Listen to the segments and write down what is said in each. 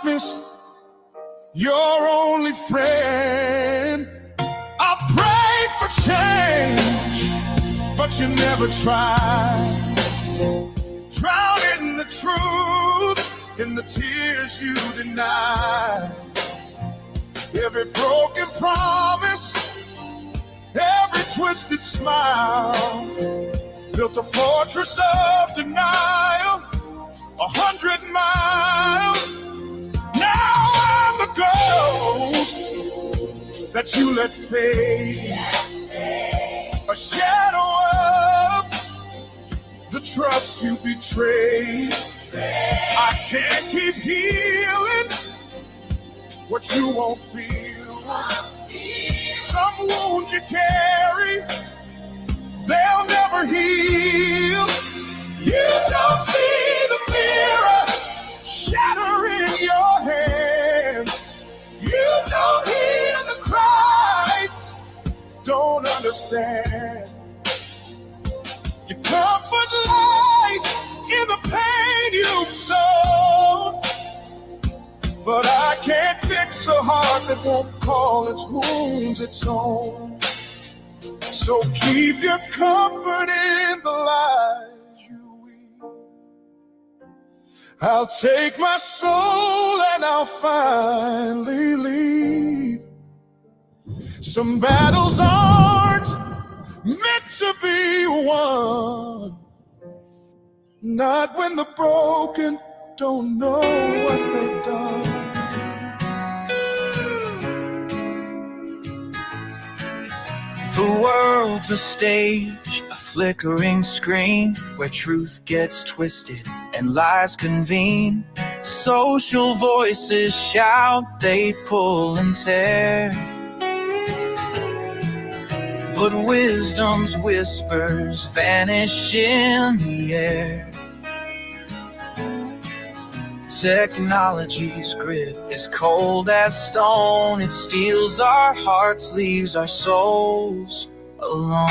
darkness, your only friend. I prayed for change, but you never tried. Drowned in the truth, in the tears you denied. Every broken promise, every twisted smile, built a fortress of denial, 100 miles. Now I'm the ghost that you let fade, a shadow of the trust you betrayed. I can't keep healing what you won't feel. Some wounds you carry, they'll never heal. You don't see the mirror shatter in your hand. You don't hear the cries, don't understand. Your comfort lies in the pain you've sown, but I can't fix a heart that won't call its wounds its own. So keep your comfort in the lies you weave. I'll take my soul and I'll finally leave. Some battles aren't meant to be won, not when the broken don't know what they've done. The world's a stage, a flickering screen where truth gets twisted and lies convene. Social voices shout, they pull and tear, but wisdom's whispers vanish in the air. Technology's grip is cold as stone. It steals our hearts, leaves our souls alone.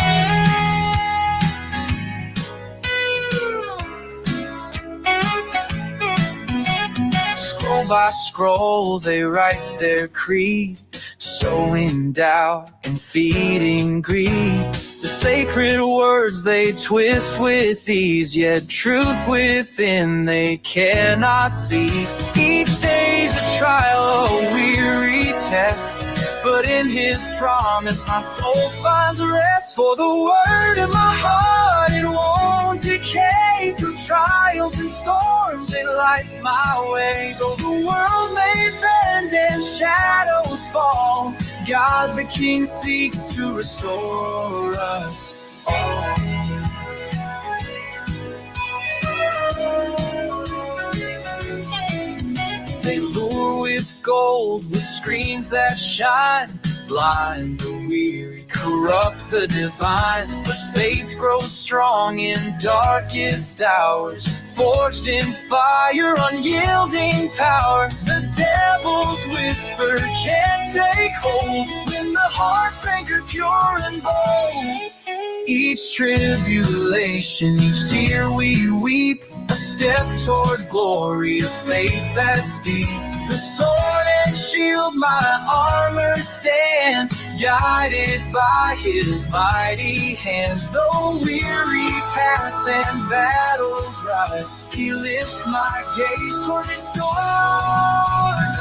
Scroll by scroll, they write their creed, sowing doubt and feeding greed. The sacred words they twist with ease, yet truth within they cannot seize. Each day's a trial, a weary test, but in his promise my soul finds rest. For the word in my heart, it won't decay. Through trials and storms it lights my way. Though the world may bend and shadows fall, God the King seeks to restore us all. They lure with gold, with screens that shine, blind the weary, corrupt the divine. But faith grows strong in darkest hours, forged in fire, unyielding power. The devil's whisper can't take hold when the heart's anchored pure and bold. Each tribulation, each tear we weep, a step toward glory, a faith that's deep. The sword and shield, my armor stands, guided by his mighty hands. Though weary paths and battles rise, he lifts my gaze toward the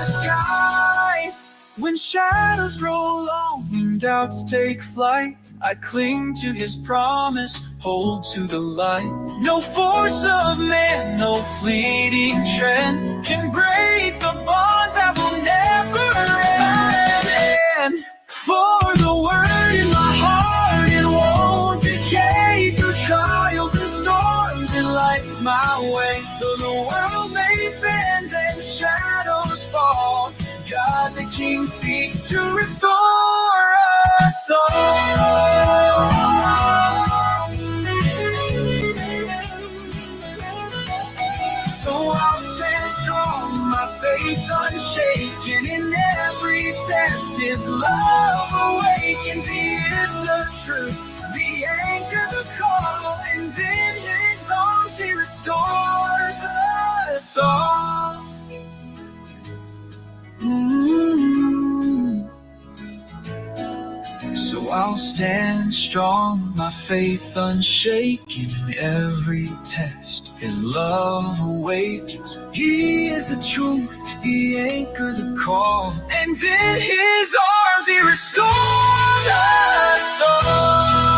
skies. When shadows grow long and doubts take flight, I cling to his promise, hold to the light. No force of man, no fleeting trend can break the bond that will never end. For the word in my heart, it won't decay. Through trials and storms, it lights my way. Though the world may bend and shadows fall, God the King seeks to restore us all. So I'll stand strong, my faith unshaken. In every test, his love awakens. He is the truth, the anchor, the call, and in his arms he restores us all. I'll stand strong, my faith unshaken in every test. His love awakens. He is the truth, the anchor, the calm. And in his arms he restores us all.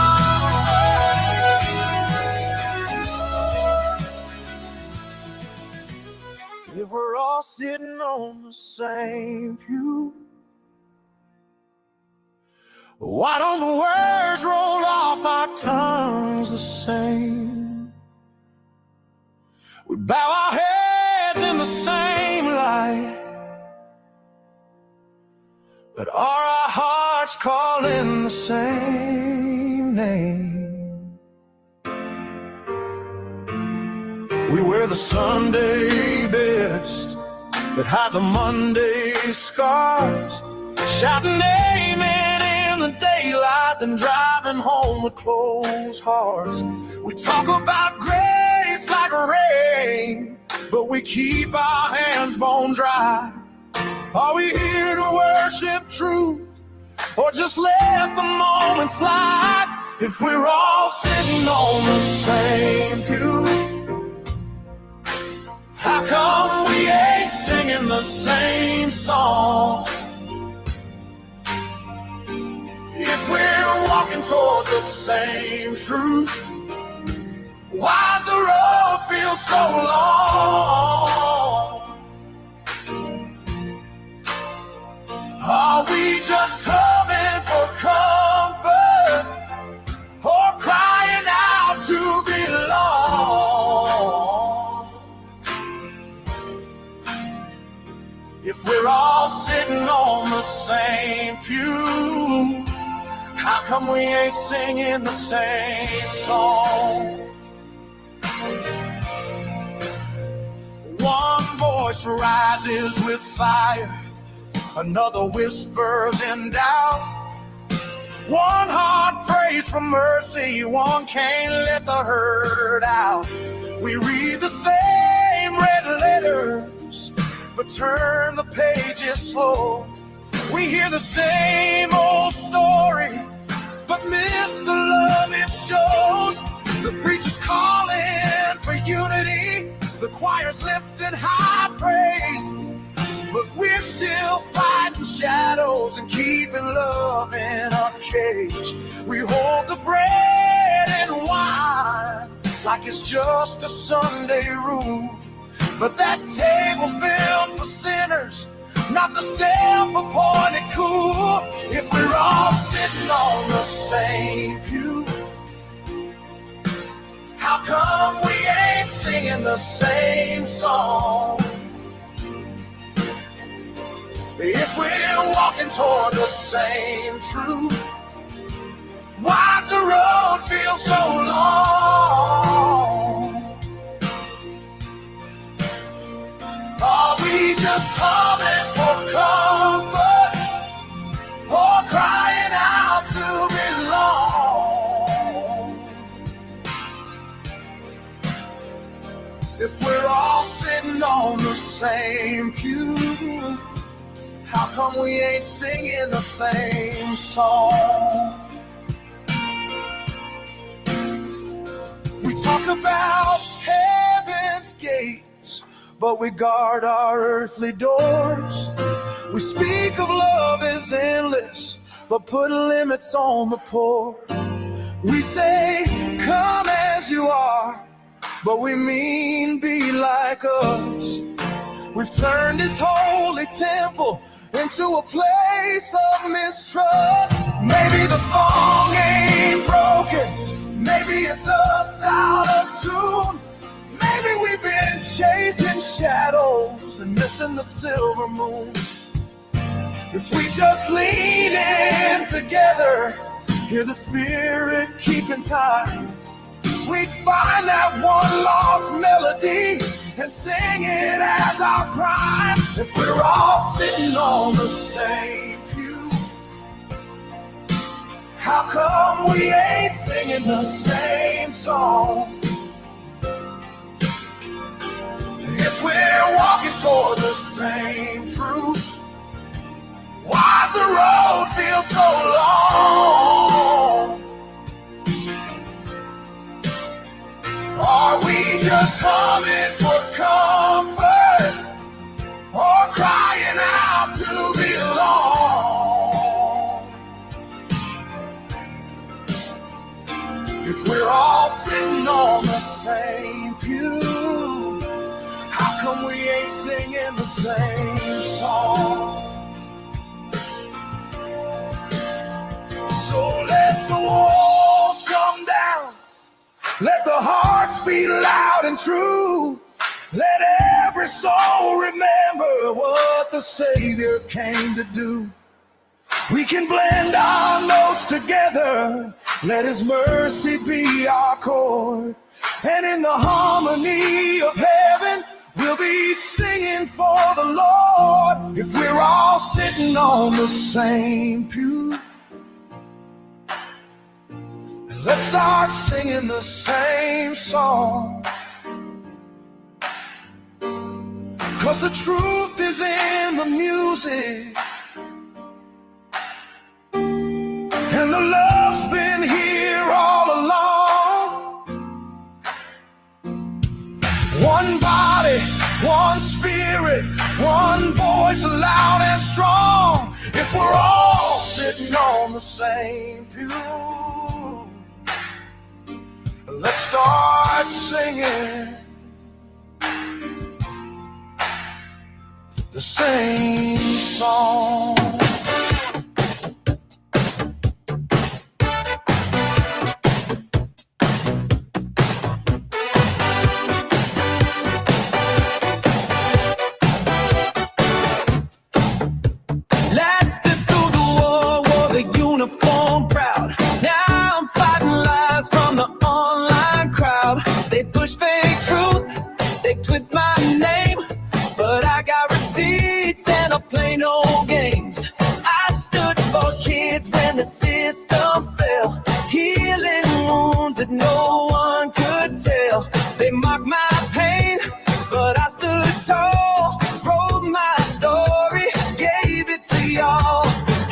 If we're all sitting on the same pew, why don't the words roll off our tongues the same? We bow our heads in the same light, but are our hearts calling the same name? We wear the Sunday best, but hide the Monday scars, shouting amen in the daylight, then driving home with closed hearts. We talk about grace like rain, but we keep our hands bone dry. Are we here to worship truth, or just let the moment slide? If we're all sitting on the same pew, how come we ain't singing the same song? If we're walking toward the same truth, why's the road feel so long? Are we just humming for comfort, or crying out to belong? If we're all sitting on the same pew, how come we ain't singing the same song? One voice rises with fire, another whispers in doubt. One heart prays for mercy, one can't let the hurt out. We read the same red letters, but turn the pages slow. We hear the same old story, but miss the love it shows. The preacher's calling for unity, the choir's lifting high praise, but we're still fighting shadows and keeping love in our cage. We hold the bread and wine like it's just a Sunday rule, but that table's built for sinners, not the self-appointed cool. If we're all sitting on the same pew, how come we ain't singing the same song? If we're walking toward the same truth, why's the road feel so long? Are we just humming for comfort, or crying out to belong? If we're all sitting on the same pew, how come we ain't singing the same song? We talk about heaven's gates, but we guard our earthly doors. We speak of love as endless, but put limits on the poor. We say, come as you are, but we mean be like us. We've turned this holy temple into a place of mistrust. Maybe the song ain't broken, maybe it's us out of tune. Maybe we've been chasing shadows and missing the silver moon. If we just lean in together, hear the Spirit keeping time, we'd find that one lost melody and sing it as our prime. If we're all sitting on the same pew, how come we ain't singing the same song? If we're walking toward the same truth, why's the road feel so long? just humming for comfort or crying out to belong. If we're all sitting on the same pew, how come we ain't singing the same song? So let the walls come down, let the hearts beat loud and true. Let every soul remember what the Savior came to do. We can blend our notes together, let His mercy be our chord. And in the harmony of heaven, we'll be singing for the Lord. If we're all sitting on the same pew, let's start singing the same song. 'Cause the truth is in the music, and the love's been here all along. One body, one spirit, one voice loud and strong. If we're all sitting on the same pew, let's start singing the same song. Lasted through the war, wore the uniform proud. Now I'm fighting lies from the online crowd. They push fake truth, they twist my name, but I got receipts and I play no games. I stood for kids when the system fell, healing wounds that no one could tell. They mocked my pain, but I stood tall, wrote my story, gave it to y'all.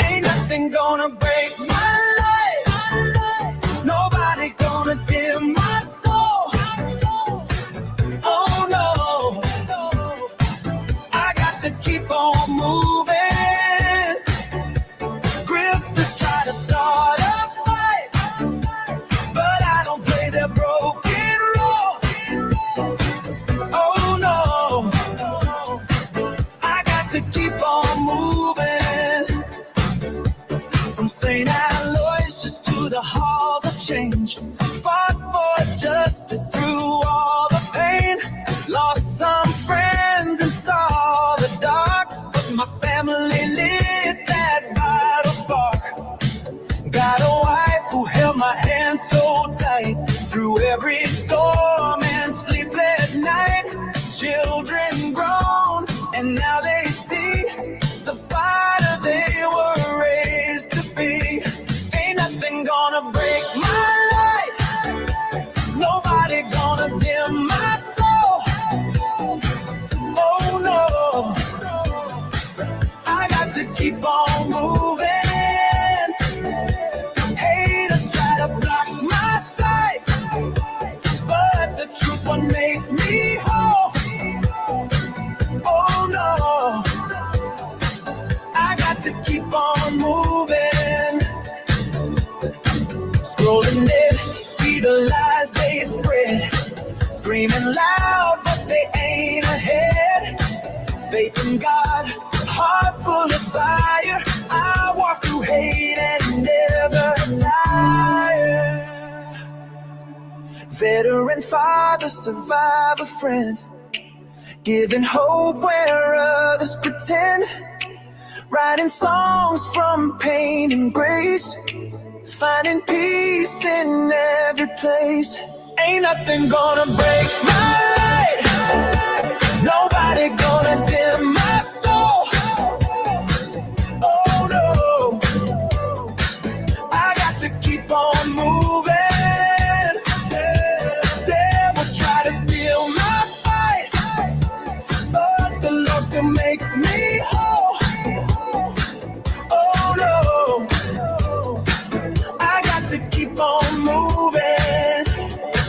Ain't nothing gonna break my life, nobody gonna dim my soul. Oh no, I got to keep on moving. Grifters try to start a fight, but I don't play their broken role. Oh no, I got to keep on moving. From St. Aloysius to the halls of change, fought for justice through all the pain. Lost some friends and saw the dark, but my family lit that vital spark. Got a wife who held my hand so tight through every storm and sleepless night. Children grown, and now they see the fighter they were raised to be. Ain't nothing gonna break my light, nobody gonna dim my soul. Oh no, I got to keep on moving. Haters try to block my sight, but the truth what makes me whole. Oh no, I got to keep on moving. Scrolling it, see the lies they spread, screaming loud but they ain't ahead. Faith in God, heart full of fire, I walk through hate and never tire. Veteran father, survivor friend, giving hope where others pretend. Writing songs from pain and grace, finding peace in every place. Ain't nothing gonna break my light, nobody gonna dim my soul. Oh no, I got to keep on moving. Devils try to steal my fight, but the Lord still makes me whole. Oh no, I got to keep on moving.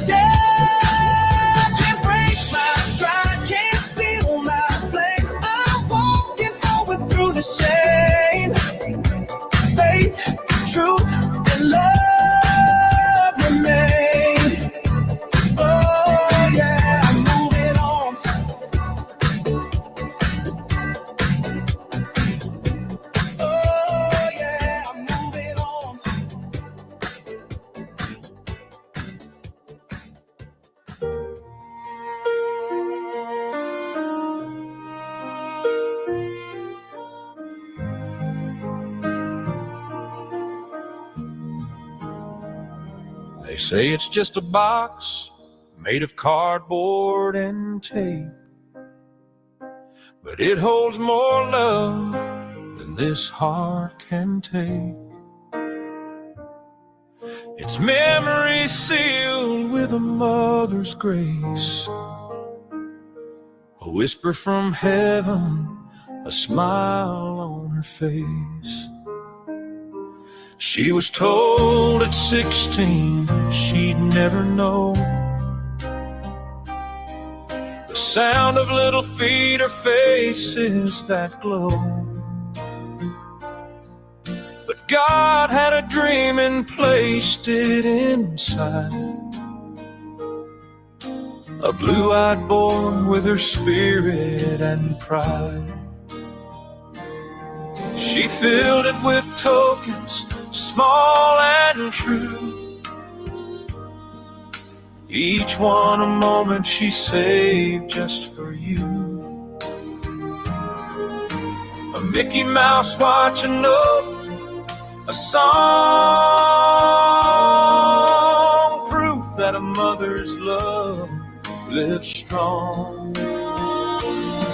Yeah, can't break say it's just a box made of cardboard and tape, but it holds more love than this heart can take. It's memories sealed with a mother's grace, a whisper from heaven, a smile on her face. She was told at 16 she'd never know the sound of little feet or faces that glow. But God had a dream and placed it inside a blue-eyed boy with her spirit and pride. She filled it with tokens, small and true, each one a moment she saved just for you. A Mickey Mouse watch, a note, a song, proof that a mother's love lives strong.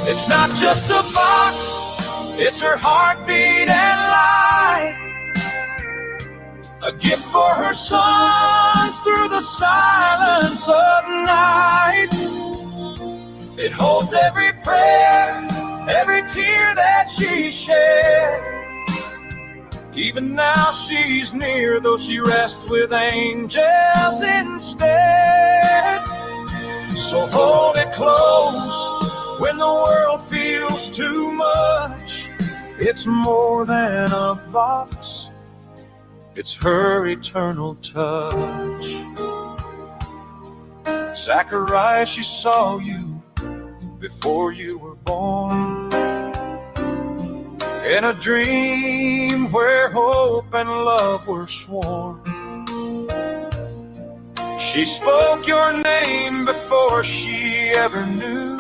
It's not just a box, it's her heartbeat and light, a gift for her sons through the silence of night. It holds every prayer, every tear that she shed. Even now she's near, though she rests with angels instead. So hold it close when the world feels too much. It's more than a box, it's her eternal touch. Zachariah, she saw you before you were born, in a dream where hope and love were sworn. She spoke your name before she ever knew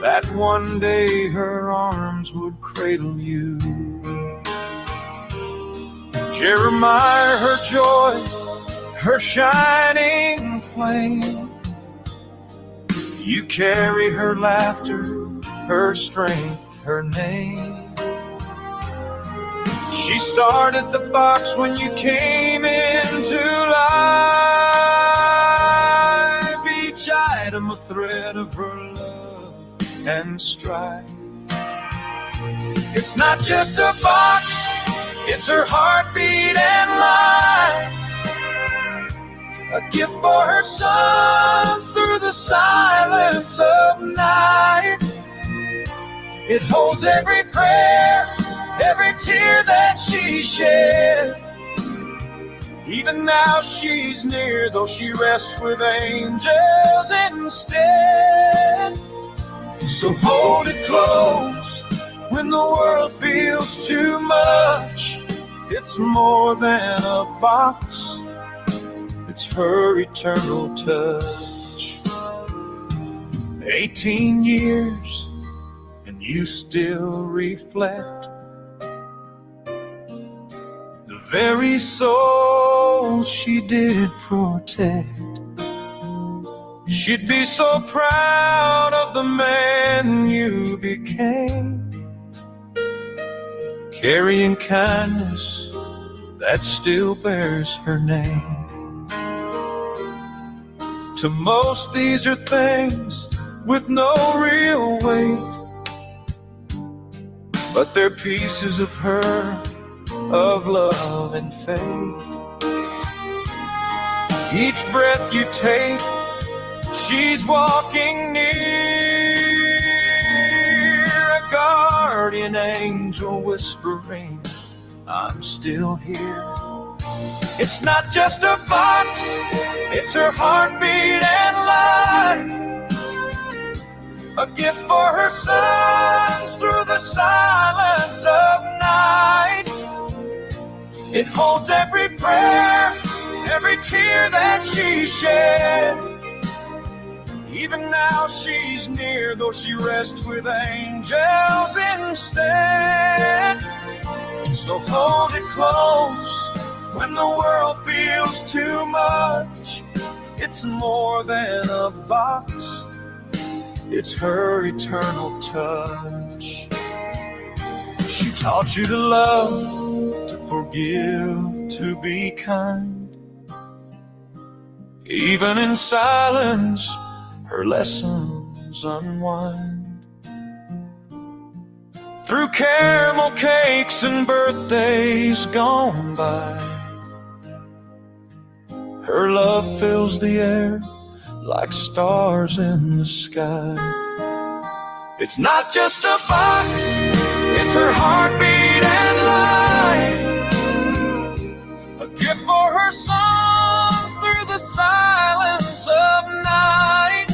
that one day her arms would cradle you. Jeremiah, her joy, her shining flame, you carry her laughter, her strength, her name. She started the box when you came into life, each item a thread of her love and strife. It's not just a box, it's her heartbeat and life, a gift for her sons through the silence of night. It holds every prayer, every tear that she shed. Even now she's near, though she rests with angels instead. So hold it close when the world feels too much. It's more than a box, it's her eternal touch. 18 years and you still reflect the very soul she did protect. She'd be so proud of the man you became, carrying kindness that still bears her name. To most these are things with no real weight, but they're pieces of her, of love and faith. Each breath you take, she's walking near, a guardian angel whispering, I'm still here. It's not just a box, it's her heartbeat and life, a gift for her sons through the silence of night. It holds every prayer, every tear that she shed. Even now she's near, though she rests with angels instead. So hold it close When the world feels too much, it's more than a box. It's her eternal touch. She taught you to love, to forgive, to be kind. Even in silence, her lessons unwind. Through caramel cakes and birthdays gone by, her love fills the air like stars in the sky. It's not just a box, it's her heartbeat and light. A gift for her songs through the silence of night.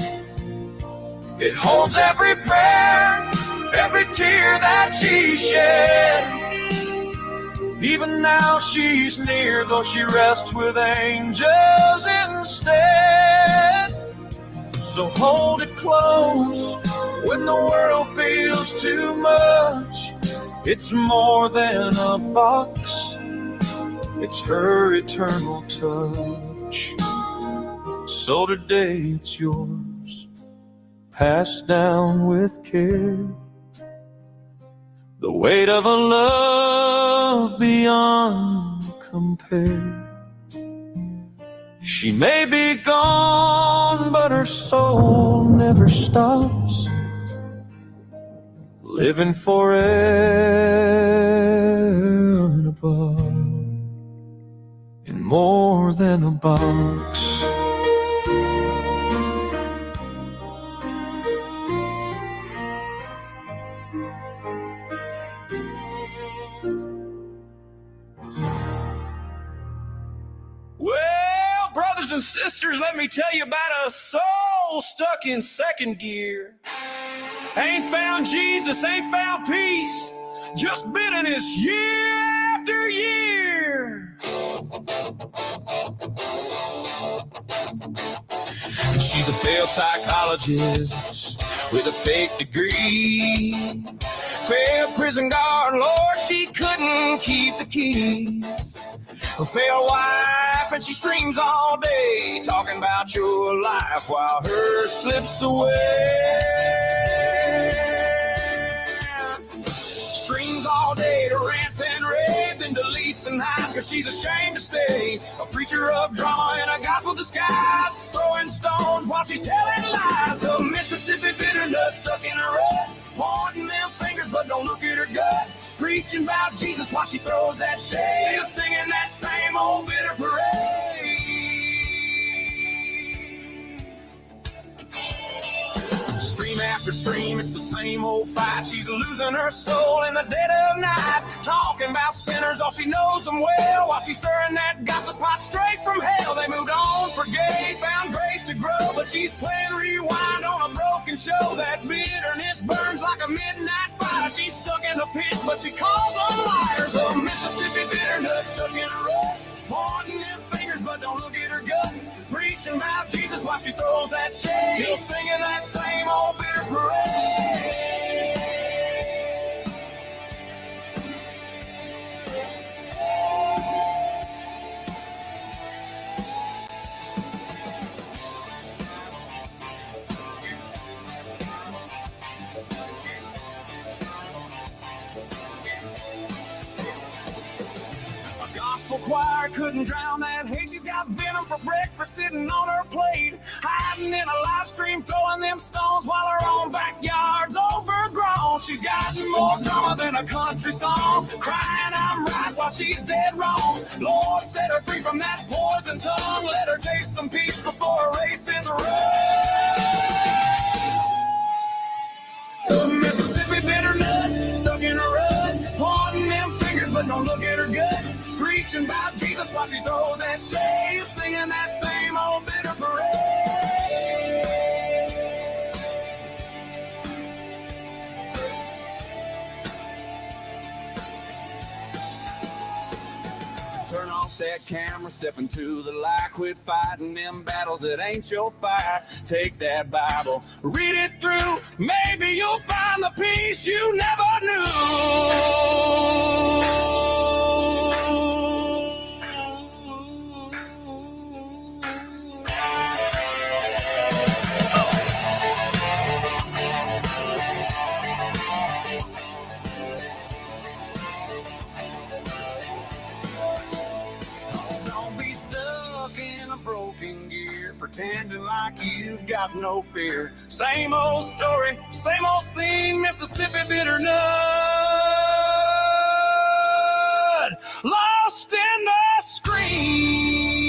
It holds every prayer, every tear that she shed. Even now she's near, though she rests with angels instead. So hold it close when the world feels too much. It's more than a box, it's her eternal touch. So today it's yours, passed down with care. The weight of a love beyond compare. She may be gone, but her soul never stops, living forever and above, in more than a box. Well, brothers and sisters, let me tell you about a soul stuck in second gear. Ain't found Jesus, ain't found peace, just bitterness year after year. And she's a failed psychologist with a fake degree. Failed prison guard, Lord, she couldn't keep the key. A failed wife, and she streams all day, talking about your life while hers slips away. Streams all day to rant and rave, then deletes and hides, cause she's ashamed to stay. A preacher of drama in a gospel disguise, throwing stones while she's telling lies. A Mississippi bitter nut stuck in her rut, pointing them fingers but don't look at her gut. Preaching about Jesus while she throws that shade, still singing that same old bitter parade. Stream after stream, it's the same old fight. She's losing her soul in the dead of night, talking about sinners, all she knows them well, while she's stirring that gossip pot straight from hell. They moved on, forgave, found grace to grow, but she's playing rewind on a broken show. That bitterness burns like a midnight fire. She's stuck in a pit, but she calls them liars. A Mississippi bitter nut stuck in a rut, pointing them fingers but don't look at her gut. Preaching about Jesus while she throws that shade, still singing that same old bitter parade. Choir couldn't drown that hate. She's got venom for breakfast sitting on her plate, hiding in a live stream, throwing them stones while her own backyard's overgrown. She's got more drama than a country song, crying I'm right while she's dead wrong. Lord, set her free from that poison tongue, let her taste some peace before her race is run. The Mississippi bitter nut stuck in a rut, pointing them fingers but don't look at her gut. Preaching about Jesus while she throws that shade, singing that same old bitter parade. Turn off that camera, step into the light, quit fighting them battles that ain't your fight. Take that Bible, read it through, maybe you'll find the peace you never knew. pretending like you've got no fear. Same old story, same old scene, Mississippi bitter nut, lost in the screen.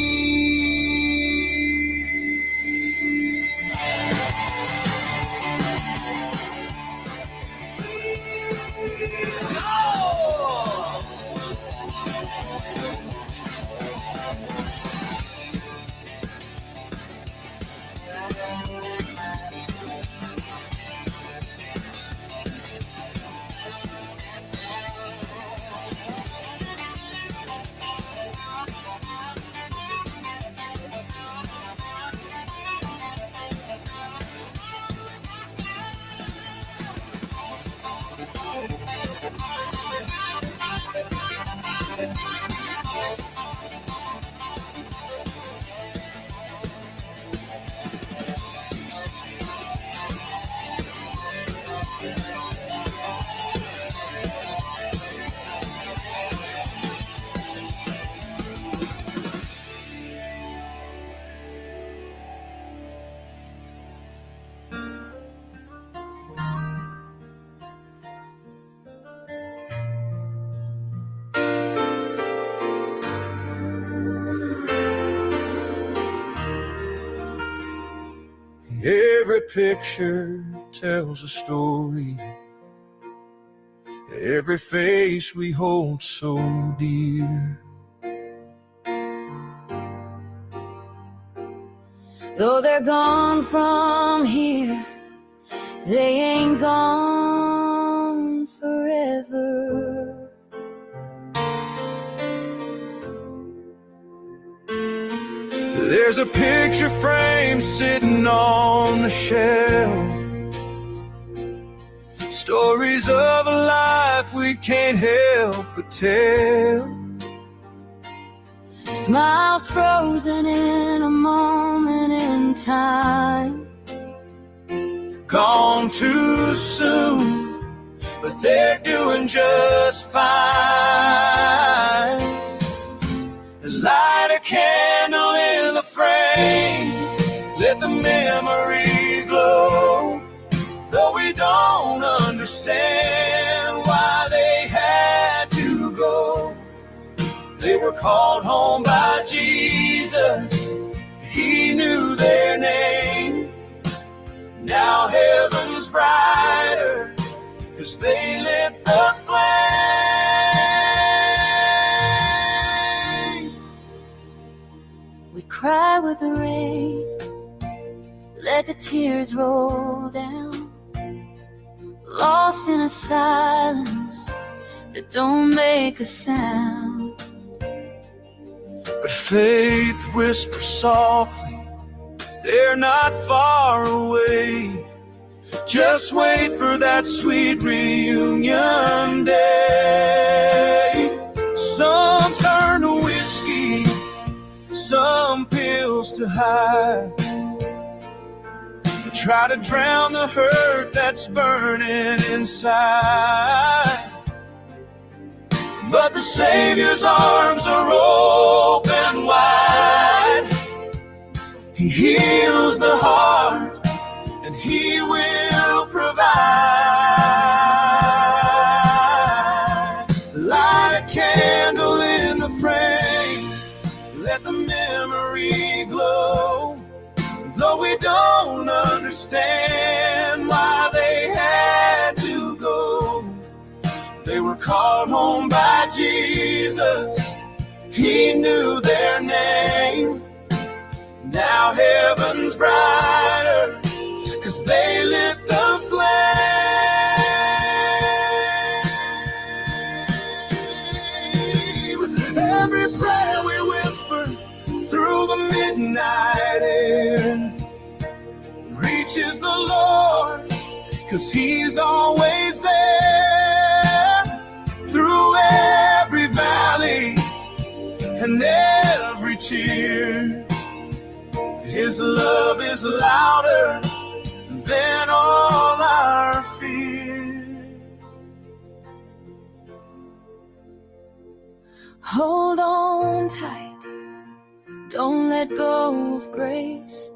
Every picture tells a story. Every face we hold so dear. Though they're gone from here, they ain't gone forever. There's a picture frame sitting on the shelf, stories of a life we can't help but tell. Smiles frozen in a moment in time, Gone too soon, but they're doing just fine. Light a candle in the frame, let the memory glow. Though we don't understand why they had to go, they were called home by Jesus. He knew their name. Now heaven's brighter, 'cause they lit the flame. we cry with the rain, let the tears roll down, lost in a silence that don't make a sound. But faith whispers softly, they're not far away. Just wait for that sweet reunion day. Some turn to whiskey, some pills to hide. They try to drown the hurt that's burning inside. But the Savior's arms are open wide. He heals the heart, and He will provide. Light a candle in the frame, let the memory glow. Though we don't understand why they had to go, they were called home by Jesus. He knew their name. Now heaven's brighter, 'cause they lit the flame. Every prayer we whisper through the midnight air reaches the Lord, 'cause He's always there. Through every valley and every tear, His love is louder than all our fear. hold on tight, don't let go of grace.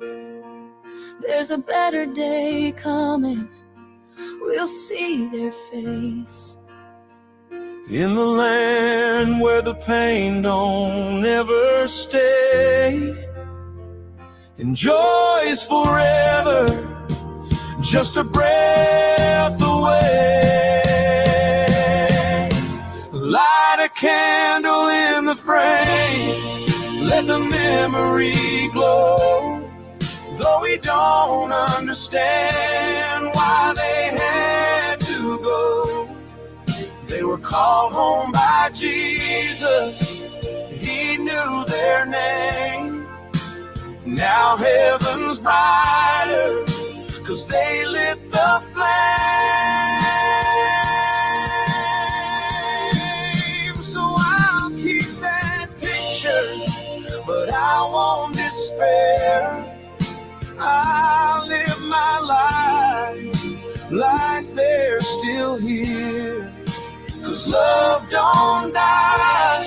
There's a better day coming, we'll see their face. In the land where the pain don't ever stay, and joy is forever, just a breath away. Light a candle in the frame, let the memory glow. Though we don't understand why they had to go, they were called home by Jesus. He knew their name. Now heaven's brighter, 'cause they lit the flame. So I'll keep that picture, but I won't despair. I live my life like they're still here. 'Cause love don't die,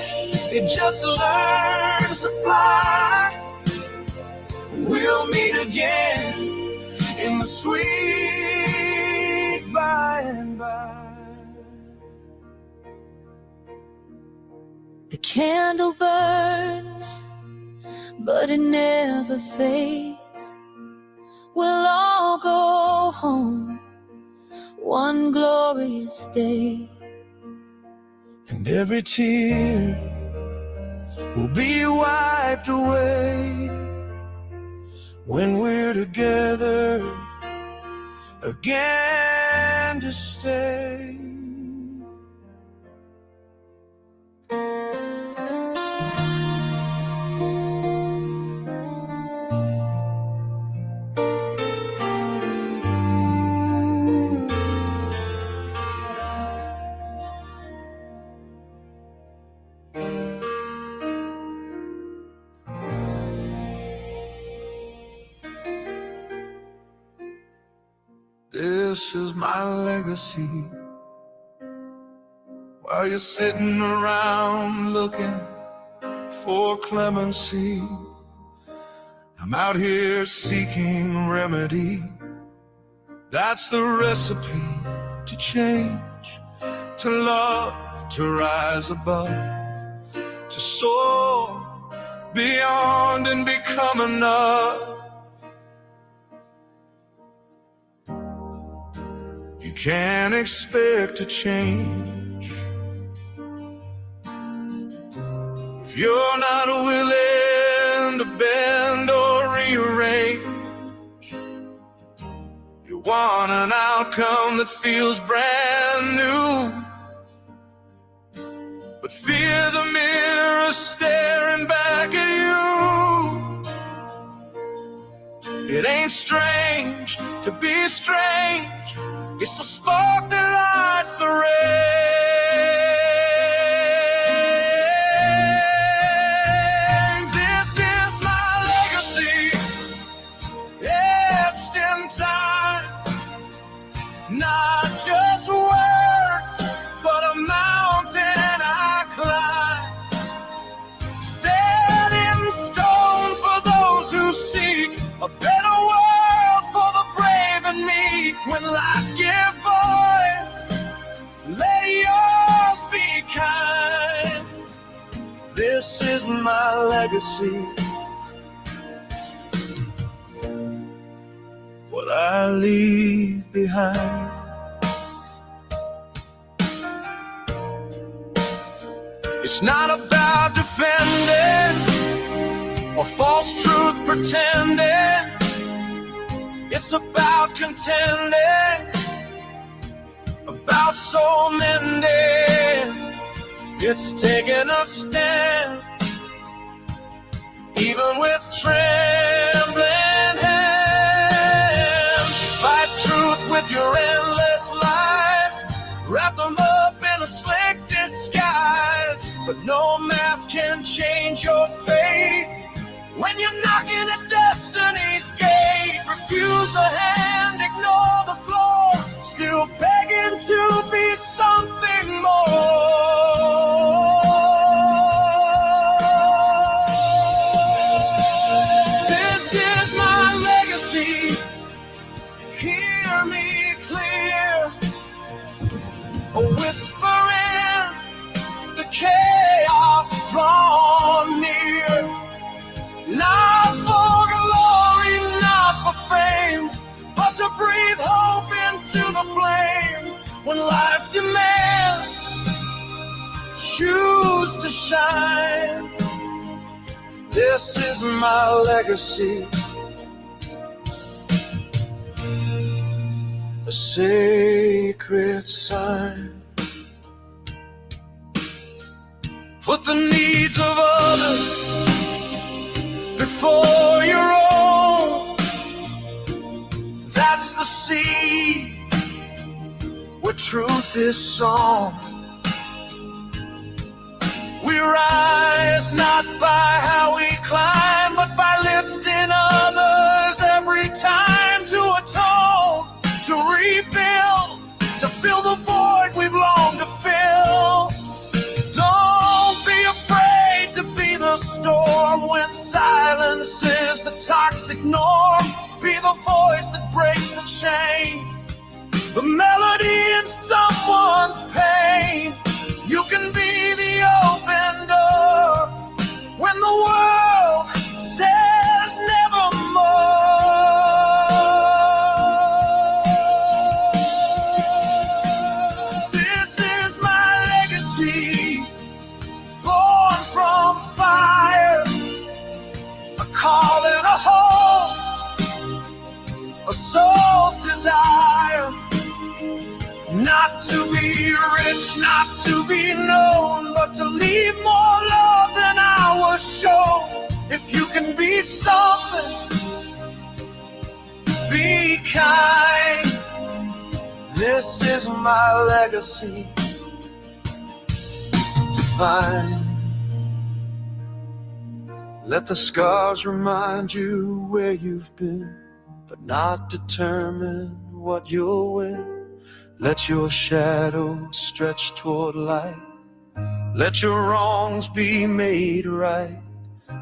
it just learns to fly. We'll meet again in the sweet by and by. The candle burns, but it never fades. We'll all go home one glorious day. And every tear will be wiped away when we're together again to stay. This is my legacy. While you're sitting around looking for clemency, I'm out here seeking remedy. That's the recipe to change, to love, to rise above, to soar beyond and become enough. You can't expect to change if you're not willing to bend or rearrange. You want an outcome that feels brand new, but fear the mirror staring back at you. It ain't strange to be strange. It's the spark that lights the rays. This is my legacy, etched in time. Not just words, but a mountain I climb. Set in stone for those who seek a better world for the brave and meek. When life gives voice, let yours be kind. This is my legacy, what I leave behind. It's not about defending or false truth pretending. It's about contending, about soul mending. It's taking a stand, even with trembling hands. Fight truth with your endless lies, wrap them up in a slick disguise. But no mask can change your fate. When you're knocking at destiny's gate, refuse the hand, ignore the floor, still begging to be something more. This is my legacy, flame when life demands. Choose to shine. This is my legacy, a sacred sign. Put the needs of others before your own. That's the seed where truth is sown. We rise not by how we climb, but by lifting others every time, to atone, to rebuild, to fill the void we've longed to fill. Don't be afraid to be the storm when silence is the toxic norm. Be the voice that breaks the chain, the melody in someone's pain. You can be the open door when the world says nevermore. This is my legacy, born from fire, a call and a hope, a soul's desire. Not to be rich, not to be known, but to leave more love than I was shown. If you can be something, be kind. This is my legacy to find. Let the scars remind you where you've been, but not determine what you'll win. Let your shadow stretch toward light. Let your wrongs be made right.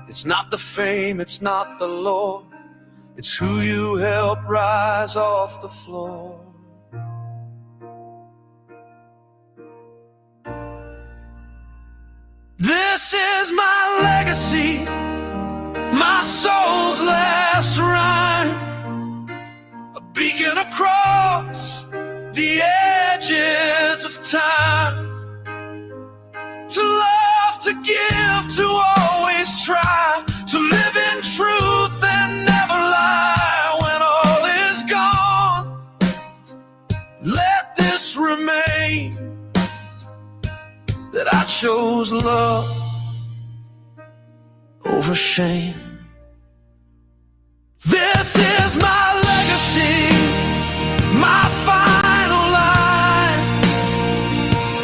It's not the fame, it's not the lore, it's who you help rise off the floor. This is my legacy, my soul's last rhyme, a beacon across the edges of time. To love, to give, to always try, to live in truth and never lie. When all is gone, let this remain, that I chose love over shame. This is my legacy, my final line.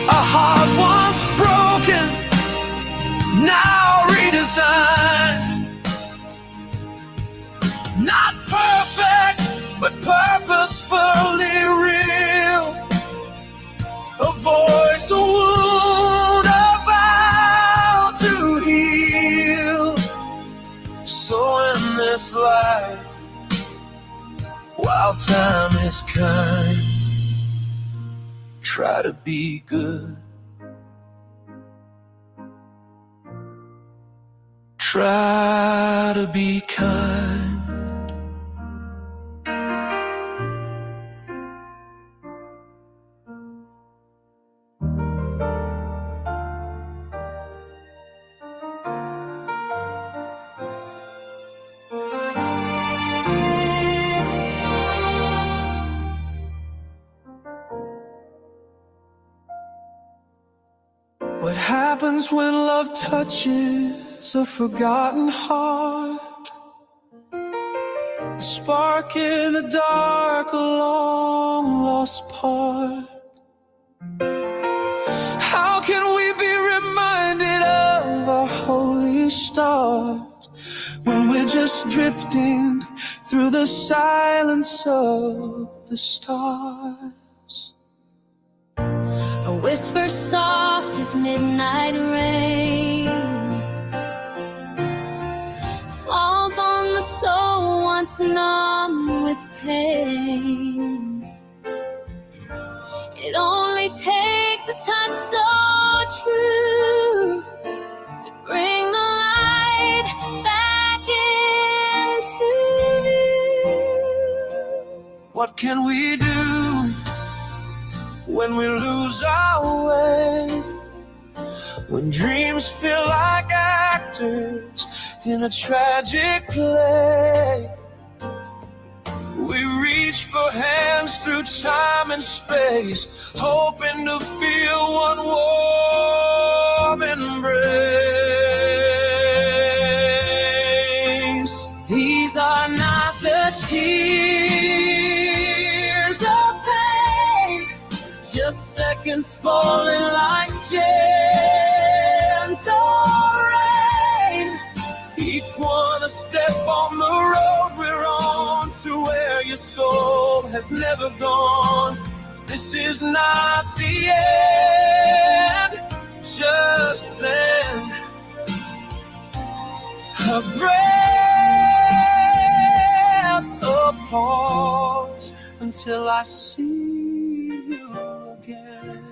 A heart once broken, now redesigned. Not perfect, but purposefully real. A voice, a wound, a vow to heal. So in this life, while time is kind, try to be good. Try to be kind. What happens when love touches a forgotten heart? A spark in the dark, a long lost part. How can we be reminded of our holy stars when we're just drifting through the silence of the stars? A whisper soft as midnight rain falls on the soul once numb with pain. It only takes a touch so true to bring the light back into view. What can we do when we lose our way, when dreams feel like actors in a tragic play. We reach for hands through time and space, hoping to feel one warm embrace. These are not the tears of pain, just seconds falling like gentle rain. Each one a step on the road we're on, to where your soul has never gone. This is not the end, just then a breath, a pause, until I see you again.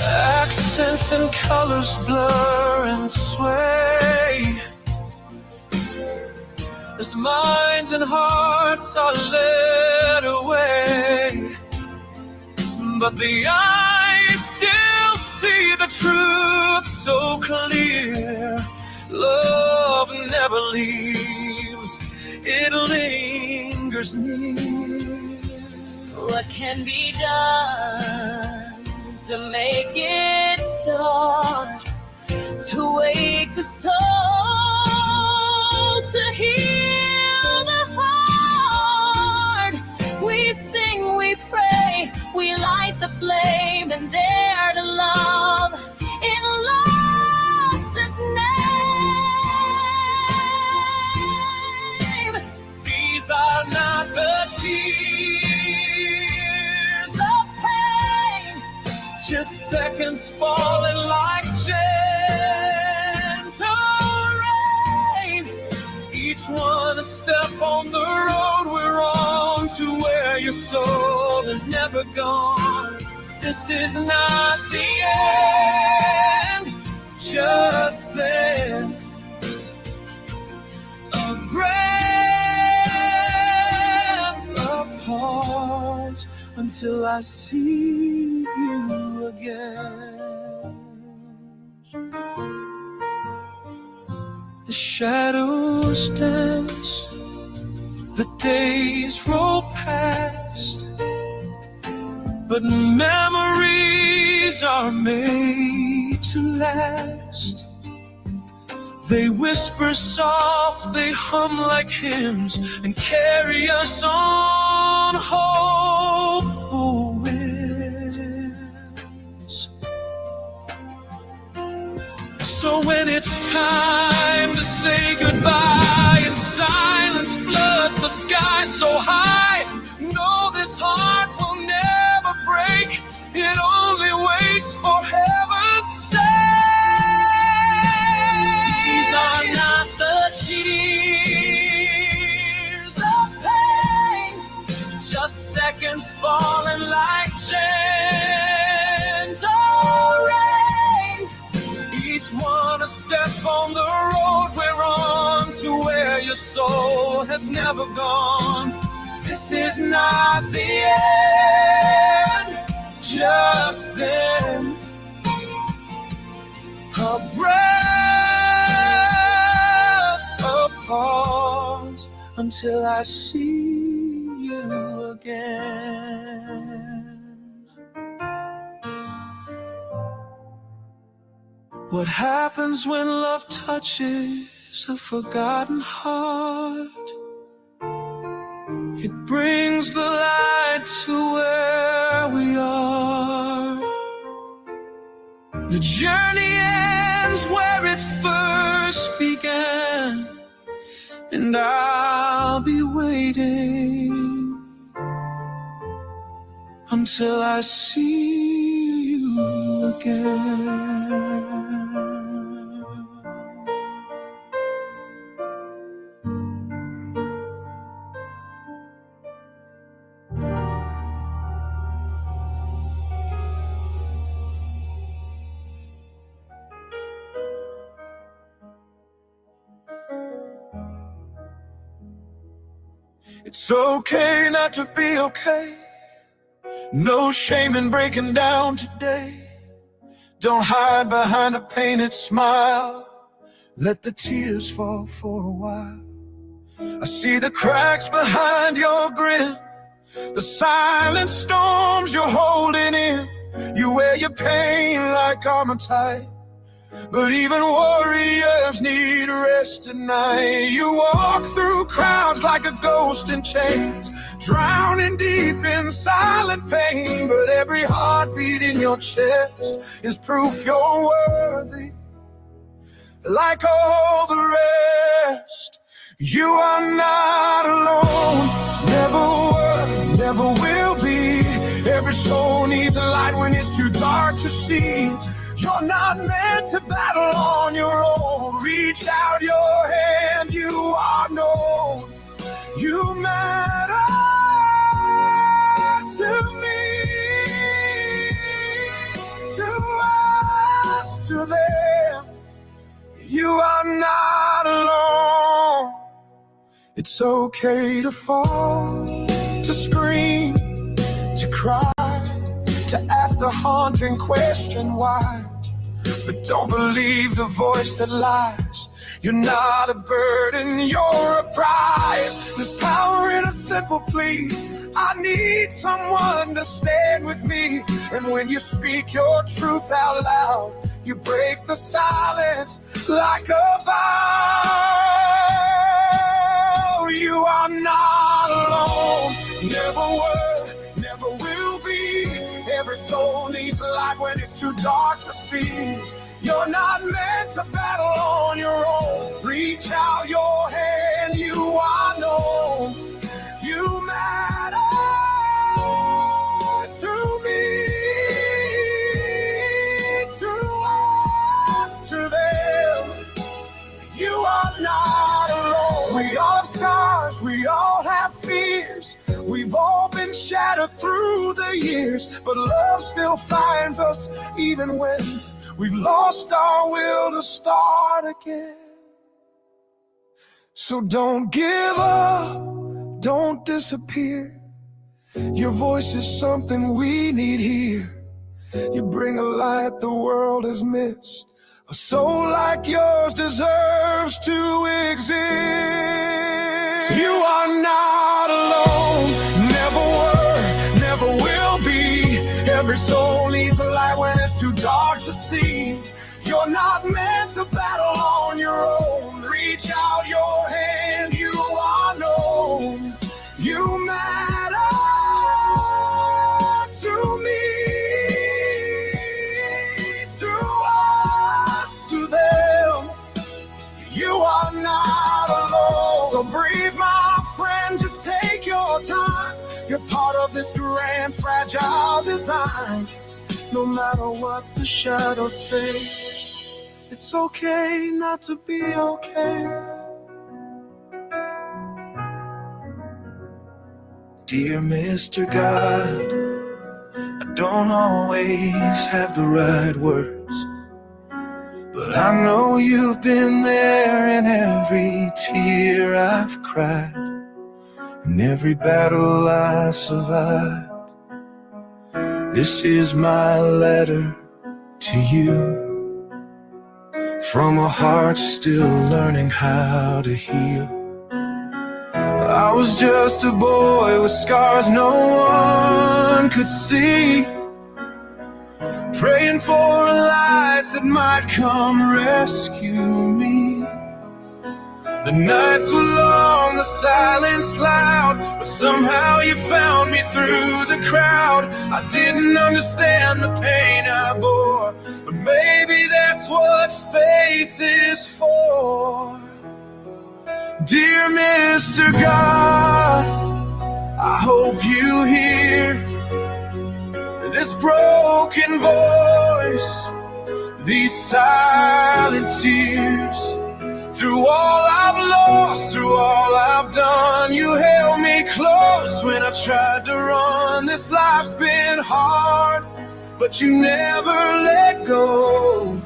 Accents and colors blur and sway as minds and hearts are led away, but the eyes still see the truth so clear. Love never leaves, it lingers near. What can be done to make it start, to wake the soul, to heal the heart? We sing, we pray, we light the flame and dare to love in loss's name. These are not the tears of pain, just seconds falling like gentle rain. Each one a step on the road we're on, to where your soul is never gone. This is not the end, just then a breath, a pause, until I see you again. The shadows dance, the days roll past, but memories are made to last. They whisper soft, they hum like hymns, and carry us on hopeful winds. So when it's time to say goodbye and silence floods the sky so high, know this heart will never break, it only waits for heaven's sake. These are not the tears of pain, just seconds falling like gentle rain. Each one a step on the road we're on, to where your soul has never gone. This is not the end, just then a breath, a pause, until I see you again. What happens when love touches a forgotten heart? It brings the light to where we are. The journey ends where it first began, and I'll be waiting until I see you again. It's okay not to be okay. No shame in breaking down today. Don't hide behind a painted smile. Let the tears fall for a while. I see the cracks behind your grin, the silent storms you're holding in. You wear your pain like armor tight, but even warriors need rest at night. You walk through crowds like a ghost in chains, drowning deep in silent pain. But every heartbeat in your chest is proof you're worthy, like all the rest. You are not alone, never were, never will be. Every soul needs a light when it's too dark to see. You're not meant to battle on your own. Reach out your hand, you are known. You matter to me, to us, to them. You are not alone. It's okay to fall, to scream, to cry, to ask the haunting question why. But don't believe the voice that lies. You're not a burden, you're a prize. There's power in a simple plea. I need someone to stand with me. And when you speak your truth out loud, you break the silence like a vow. You are not alone, never were, never will be. Every soul needs a light when it's too dark to see. You're not meant to battle on your own. Reach out your hand, you are known. You matter to me, to us, to them. You are not alone. We all have scars, we all have fears. We've all been shattered through the years, but love still finds us even when we've lost our will to start again. So don't give up, don't disappear. Your voice is something we need here. You bring a light the world has missed. A soul like yours deserves to exist. You are not alone, never were, never will be. Every soul needs a light when it's too dark to see. You're not meant to battle on your own. Reach out your hand, you are known. You matter to me, to us, to them. You are not alone. So breathe, my friend, just take your time. You're part of this grand, fragile design. No matter what the shadows say, it's okay not to be okay. Dear Mr. God, I don't always have the right words, but I know you've been there in every tear I've cried, in every battle I survived. This is my letter to you, from a heart still learning how to heal. I was just a boy with scars no one could see, praying for a light that might come rescue me. The nights were long, the silence loud, but somehow you found me through the crowd. I didn't understand the pain I bore, but maybe that's what faith is for. Dear Mr. God, I hope you hear this broken voice, these silent tears. Through all I've lost, through all I've done, you held me close when I tried to run. This life's been hard, but you never let go.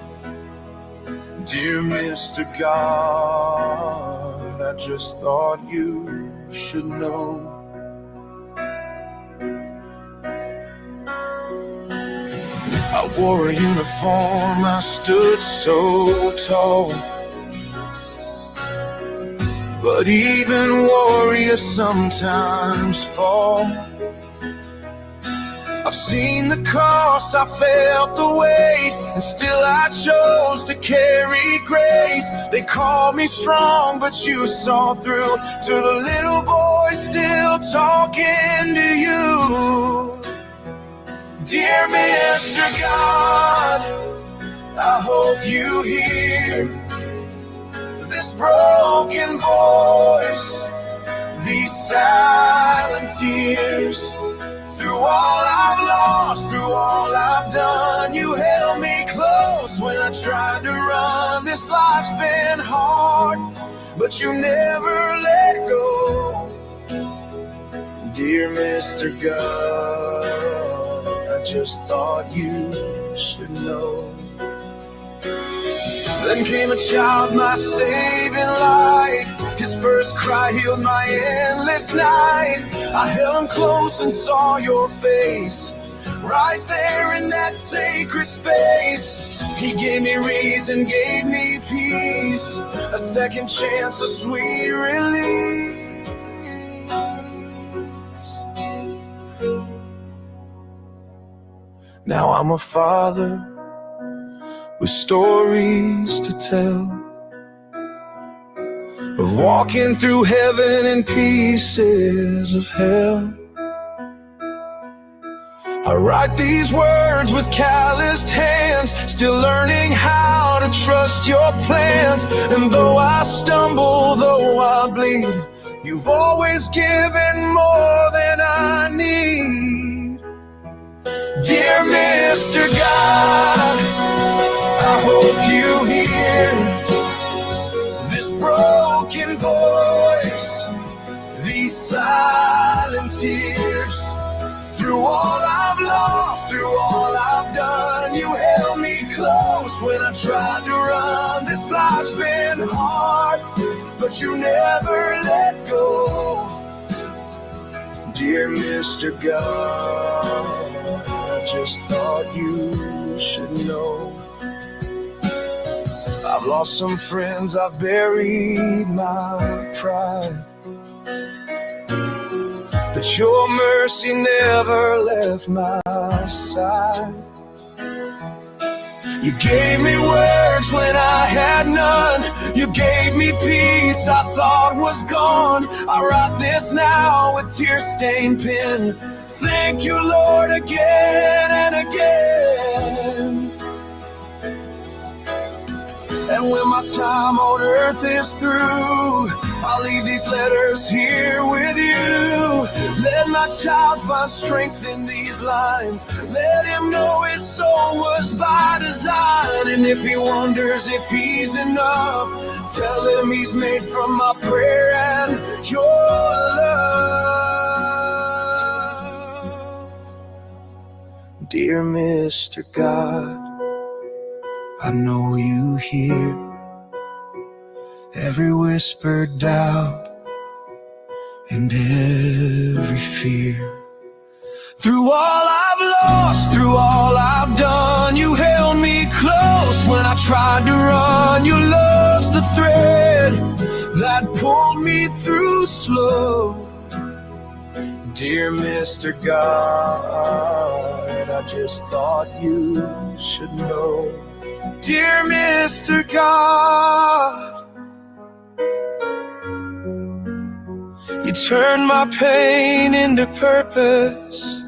Dear Mr. God, I just thought you should know. I wore a uniform, I stood so tall, but even warriors sometimes fall. I've seen the cost, I felt the weight, and still I chose to carry grace. They called me strong, but you saw through to the little boy still talking to you. Dear Mr. God, I hope you hear this broken voice, these silent tears. Through all I've lost, through all I've done, you held me close when I tried to run. This life's been hard, but you never let go. Dear Mr. God, I just thought you should know. Then came a child, my saving light. His first cry healed my endless night. I held him close and saw your face, right there in that sacred space. He gave me reason, gave me peace, a second chance, a sweet release. Now I'm a father with stories to tell, of walking through heaven and pieces of hell. I write these words with calloused hands, still learning how to trust your plans. And though I stumble, though I bleed, you've always given more than I need. Dear Mr. God, I hope you hear this broken voice, these silent tears. Through all I've lost, through all I've done, you held me close when I tried to run. This life's been hard, but you never let go. Dear Mr. God, I just thought you should know. I've lost some friends, I've buried my pride, but your mercy never left my side. You gave me words when I had none. You gave me peace I thought was gone. I write this now with tear-stained pen. Thank you, Lord, again and again. And when my time on earth is through, I'll leave these letters here with you. Let my child find strength in these lines. Let him know his soul was by design. And if he wonders if he's enough, tell him he's made from my prayer and your love. Dear Mr. God, I know you hear every whispered doubt and every fear. Through all I've lost, through all I've done, you held me close when I tried to run. Your love's the thread that pulled me through slow. Dear Mr. God, I just thought you should know. Dear Mr. God, you turned my pain into purpose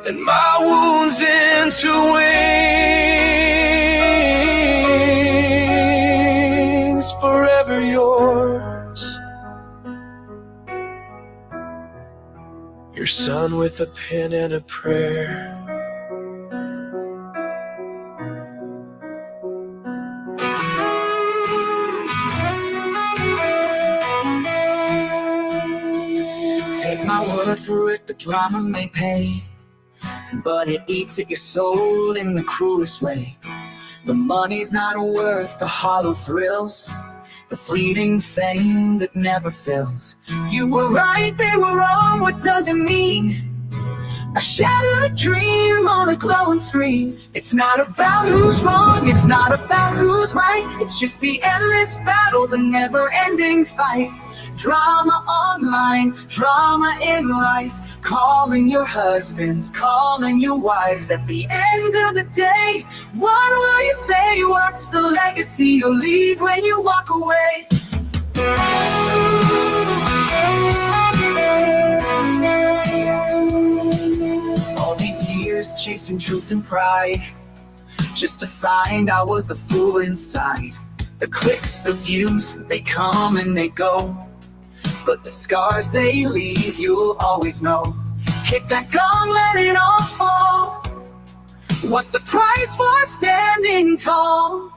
and my wounds into wings, forever yours. Your son with a pen and a prayer. Take my word for it, the drama may pay, but it eats at your soul in the cruelest way. The money's not worth the hollow thrills, the fleeting fame that never fills. You were right, they were wrong, what does it mean? A shattered dream on a glowing screen. It's not about who's wrong, it's not about who's right. It's just the endless battle, the never-ending fight. Drama online, drama in life. Calling your husbands, calling your wives. At the end of the day, what will you say? What's the legacy you'll leave when you walk away? All these years chasing truth and pride, just to find I was the fool inside. The clicks, the views, they come and they go, but the scars they leave, you'll always know. Kick that gun, let it all fall. What's the price for standing tall?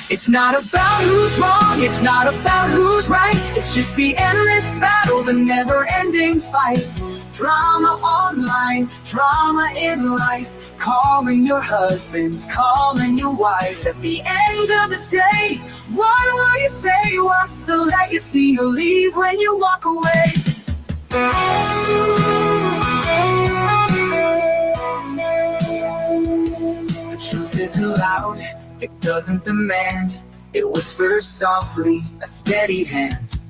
It's not about who's wrong, it's not about who's right. It's just the endless battle, the never-ending fight. Drama online, drama in life. Calling your husbands, calling your wives. At the end of the day, what will you say? What's the legacy you'll leave when you walk away? The truth isn't loud, it doesn't demand. It whispers softly, a steady hand.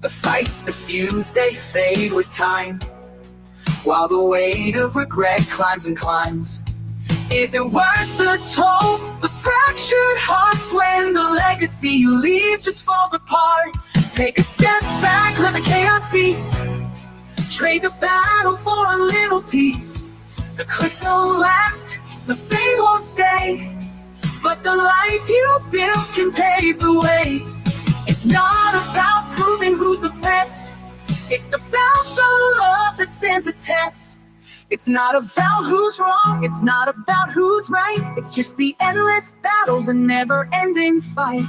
The fights, the feuds, they fade with time, while the weight of regret climbs and climbs. Is it worth the toll, the fractured hearts, when the legacy you leave just falls apart? Take a step back, let the chaos cease. Trade the battle for a little peace. The clicks don't last, the fame won't stay, but the life you built can pave the way. It's not about proving who's the best, it's about the love that stands the test. It's not about who's wrong, it's not about who's right. It's just the endless battle, the never-ending fight.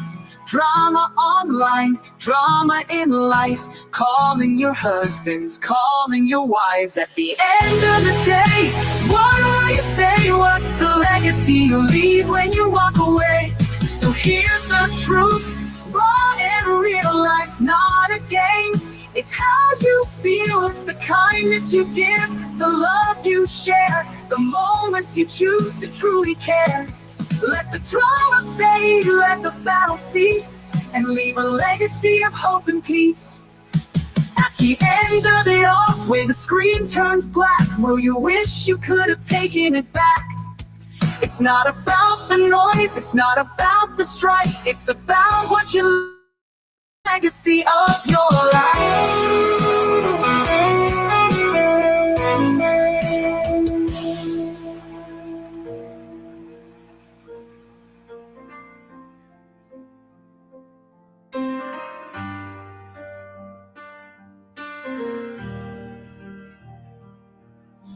Drama online, drama in life. Calling your husbands, calling your wives. At the end of the day, what will you say? What's the legacy you'll leave when you walk away? So here's the truth, raw and real. Life's not a game, it's how you feel. It's the kindness you give, the love you share, the moments you choose to truly care. Let the drama fade, let the battle cease, and leave a legacy of hope and peace. At the end of it all, when the screen turns black, will you wish you could have taken it back? It's not about the noise, it's not about the strife. It's about what you legacy of your life.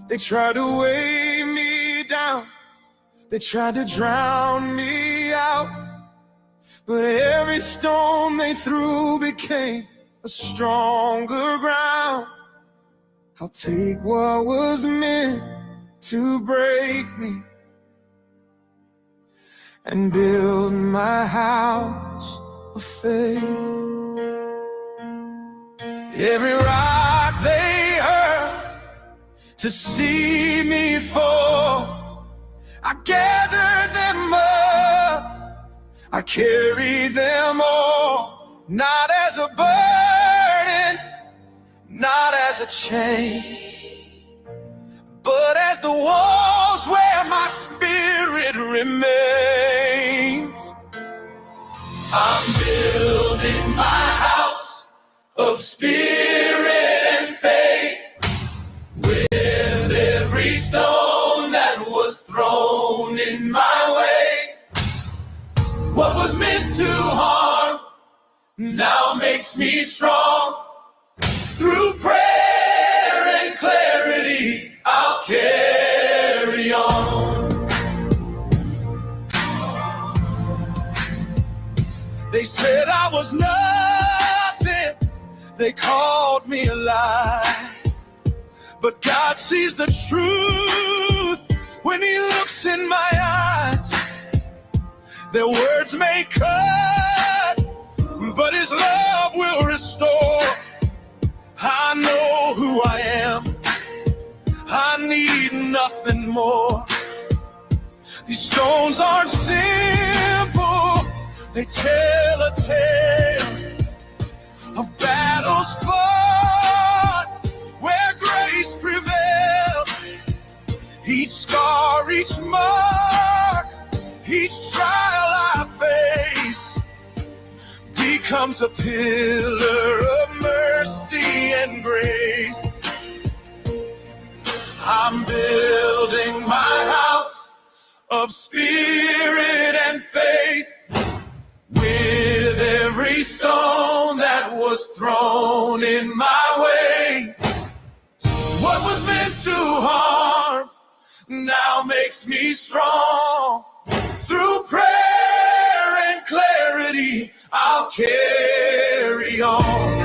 They tried to weigh me down, they tried to drown me out, but every stone they threw became a stronger ground. I'll take what was meant to break me and build my house of faith. Every rock they hurled to see me fall, I gathered them up, I carried them all, not as a burden, not as a chain, but as the walls where my spirit remains. I'm building my house of spirit and faith, with every stone that was thrown in my way. What was meant to harm now makes me strong. Through prayer and clarity, I'll carry on. They said I was nothing, they called me a lie, but God sees the truth when He looks in my eyes. Their words may cut, but his love will restore. I know who I am. I need nothing more. These stones aren't simple. They tell a tale of battles fought where grace prevailed. Each scar, each mark, each trial I face becomes a pillar of mercy and grace. I'm building my house of spirit and faith, with every stone that was thrown in my way. What was meant to harm now makes me strong. Through prayer and clarity, I'll carry on.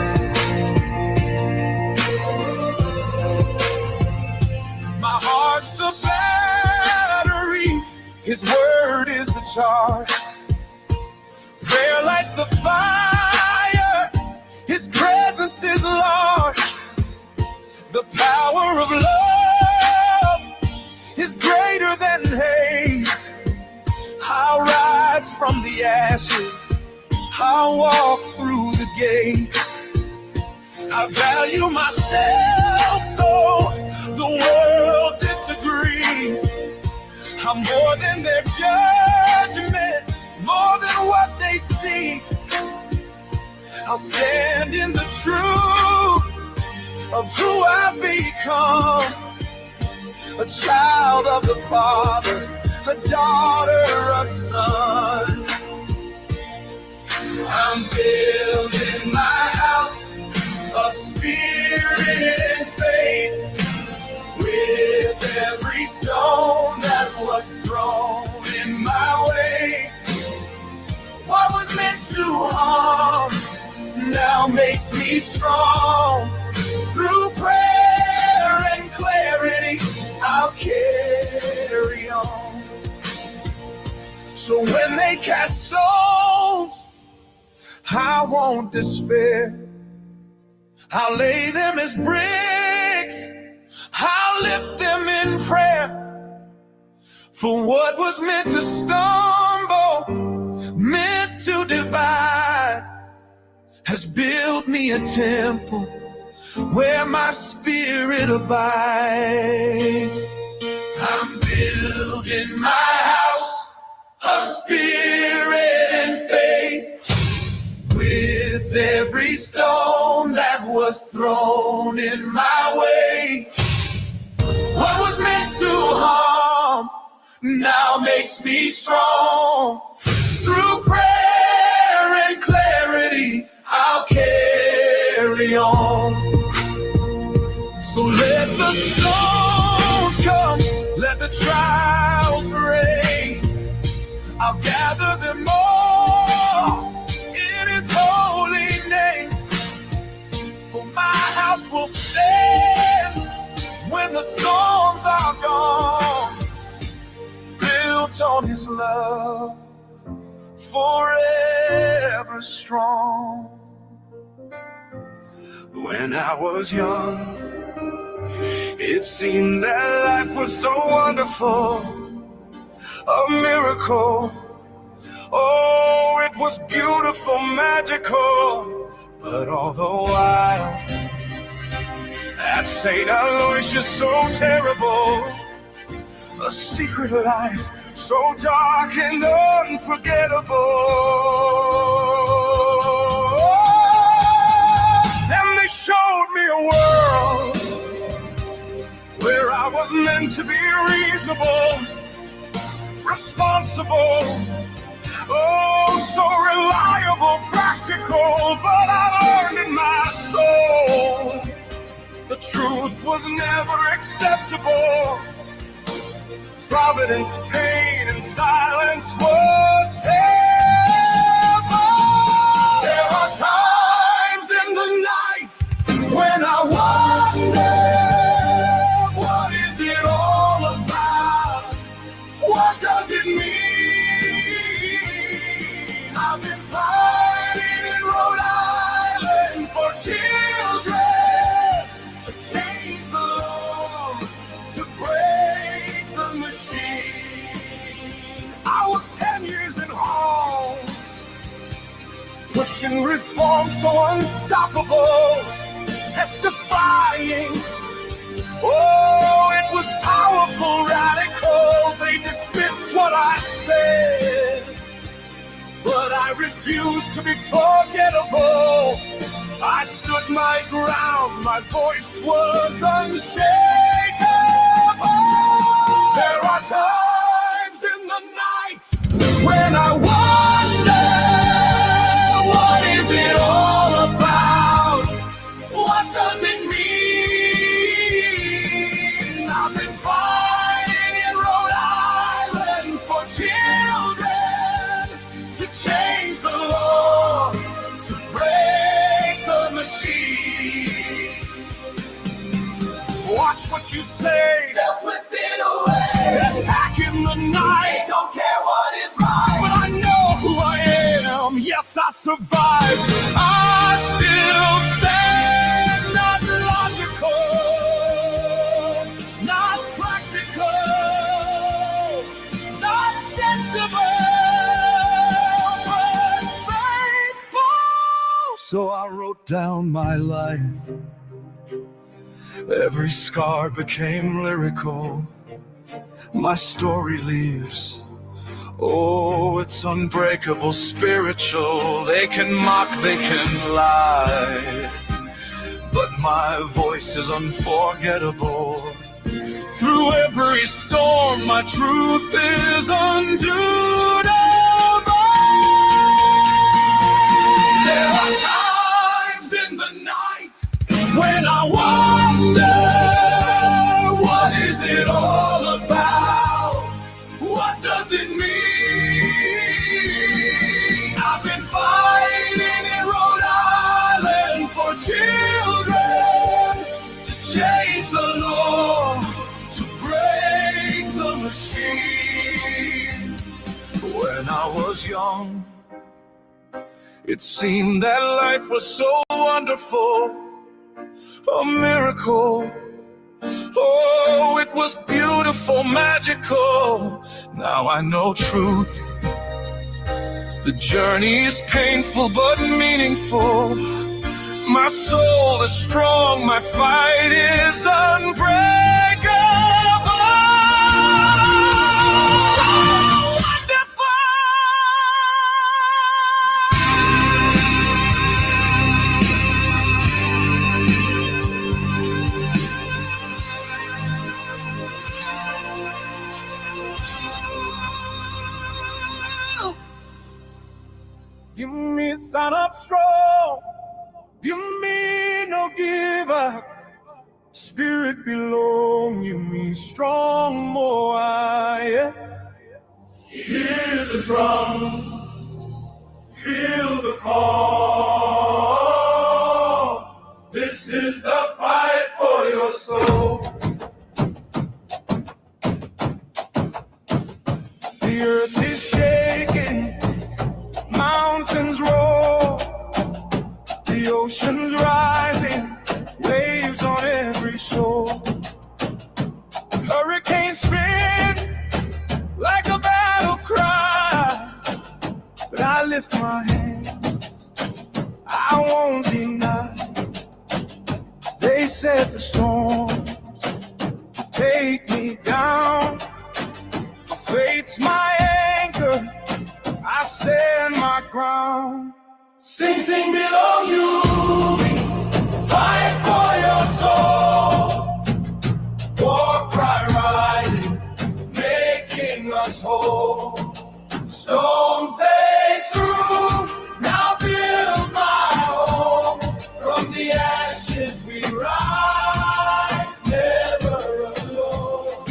My heart's the battery, his word is the charge. Prayer lights the fire, his presence is large. The power of love is greater than hate. I'll rise from the ashes, I'll walk through the gate. I value myself though the world disagrees. I'm more than their judgment, more than what they see. I'll stand in the truth of who I've become. A child of the Father, a daughter, a son. I'm building my house of spirit and faith, with every stone that was thrown in my way. What was meant to harm now makes me strong. Through prayer and clarity, I'll carry on. So when they cast stones, I won't despair. I'll lay them as bricks, I'll lift them in prayer. For what was meant to stumble, meant to divide, has built me a temple where my spirit abides. I'm building my house of spirit and faith, with every stone that was thrown in my way. What was meant to harm now makes me strong. Through prayer and clarity, I'll carry on. So let the storms come, let the trials rain. I'll gather them all in his holy name. For my house will stand when the storms are gone, built on his love, forever strong. When I was young, it seemed that life was so wonderful, a miracle. Oh, it was beautiful, magical. But all the while, at St. Aloysius, so terrible, a secret life so dark and unforgettable. And they showed me a world where I was meant to be reasonable, responsible, oh, so reliable, practical. But I learned in my soul the truth was never acceptable. Providence, pain, and silence was terrible. There are times in the night when I wonder, what is it all about? What does it mean? I've been fighting and watching reform so unstoppable, testifying. Oh, it was powerful, radical. They dismissed what I said, but I refused to be forgettable. I stood my ground, my voice was unshakable. There are times in the night when I wonder, what is it all about? What does it mean? I've been fighting in Rhode Island for children, to change the law, to break the machine. Watch what you say, they'll twist it away. Attack in the night, they don't care what is right. But I know who I am, yes, I survived. I still stand, not logical, not practical, not sensible, but faithful. So I wrote down my life. Every scar became lyrical. My story lives. Oh, it's unbreakable, spiritual. They can mock, they can lie, but my voice is unforgettable. Through every storm, my truth is undeniable. There are times in the night when I wonder, what is it all about? What does it mean? I've been fighting in Rhode Island for children, to change the law, to break the machine. When I was young, it seemed that life was so wonderful, a miracle. Oh, it was beautiful, magical. Now I know truth. The journey is painful but meaningful. My soul is strong, my fight is unbreakable. So wonderful. You mean sign up strong. You mean no give up. Spirit belong. You mean strong more. Yeah. Hear the drums. Feel the call. This is the fight for your soul. The earth is shaking. Mountains roar, the ocean's rising, waves on every shore. Hurricanes spin like a battle cry, but I lift my hand, I won't deny. They said the storms would take me down, but fate's my anchor, I stand my ground. Sing, sing below you, fight for your soul. War cry rising, making us whole. Storms they threw, now build my home. From the ashes we rise, never alone.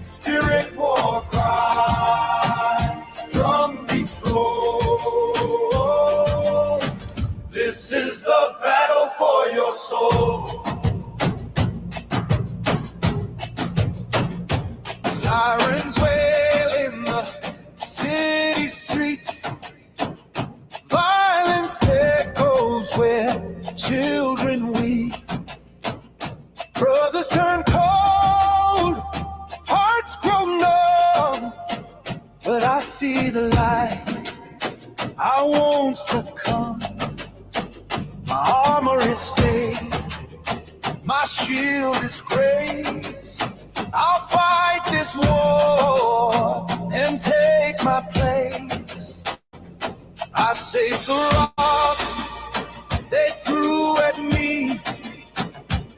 Spirit war cry, drum beats slow. This is the shield is grace. I'll fight this war and take my place. I saved the rocks they threw at me,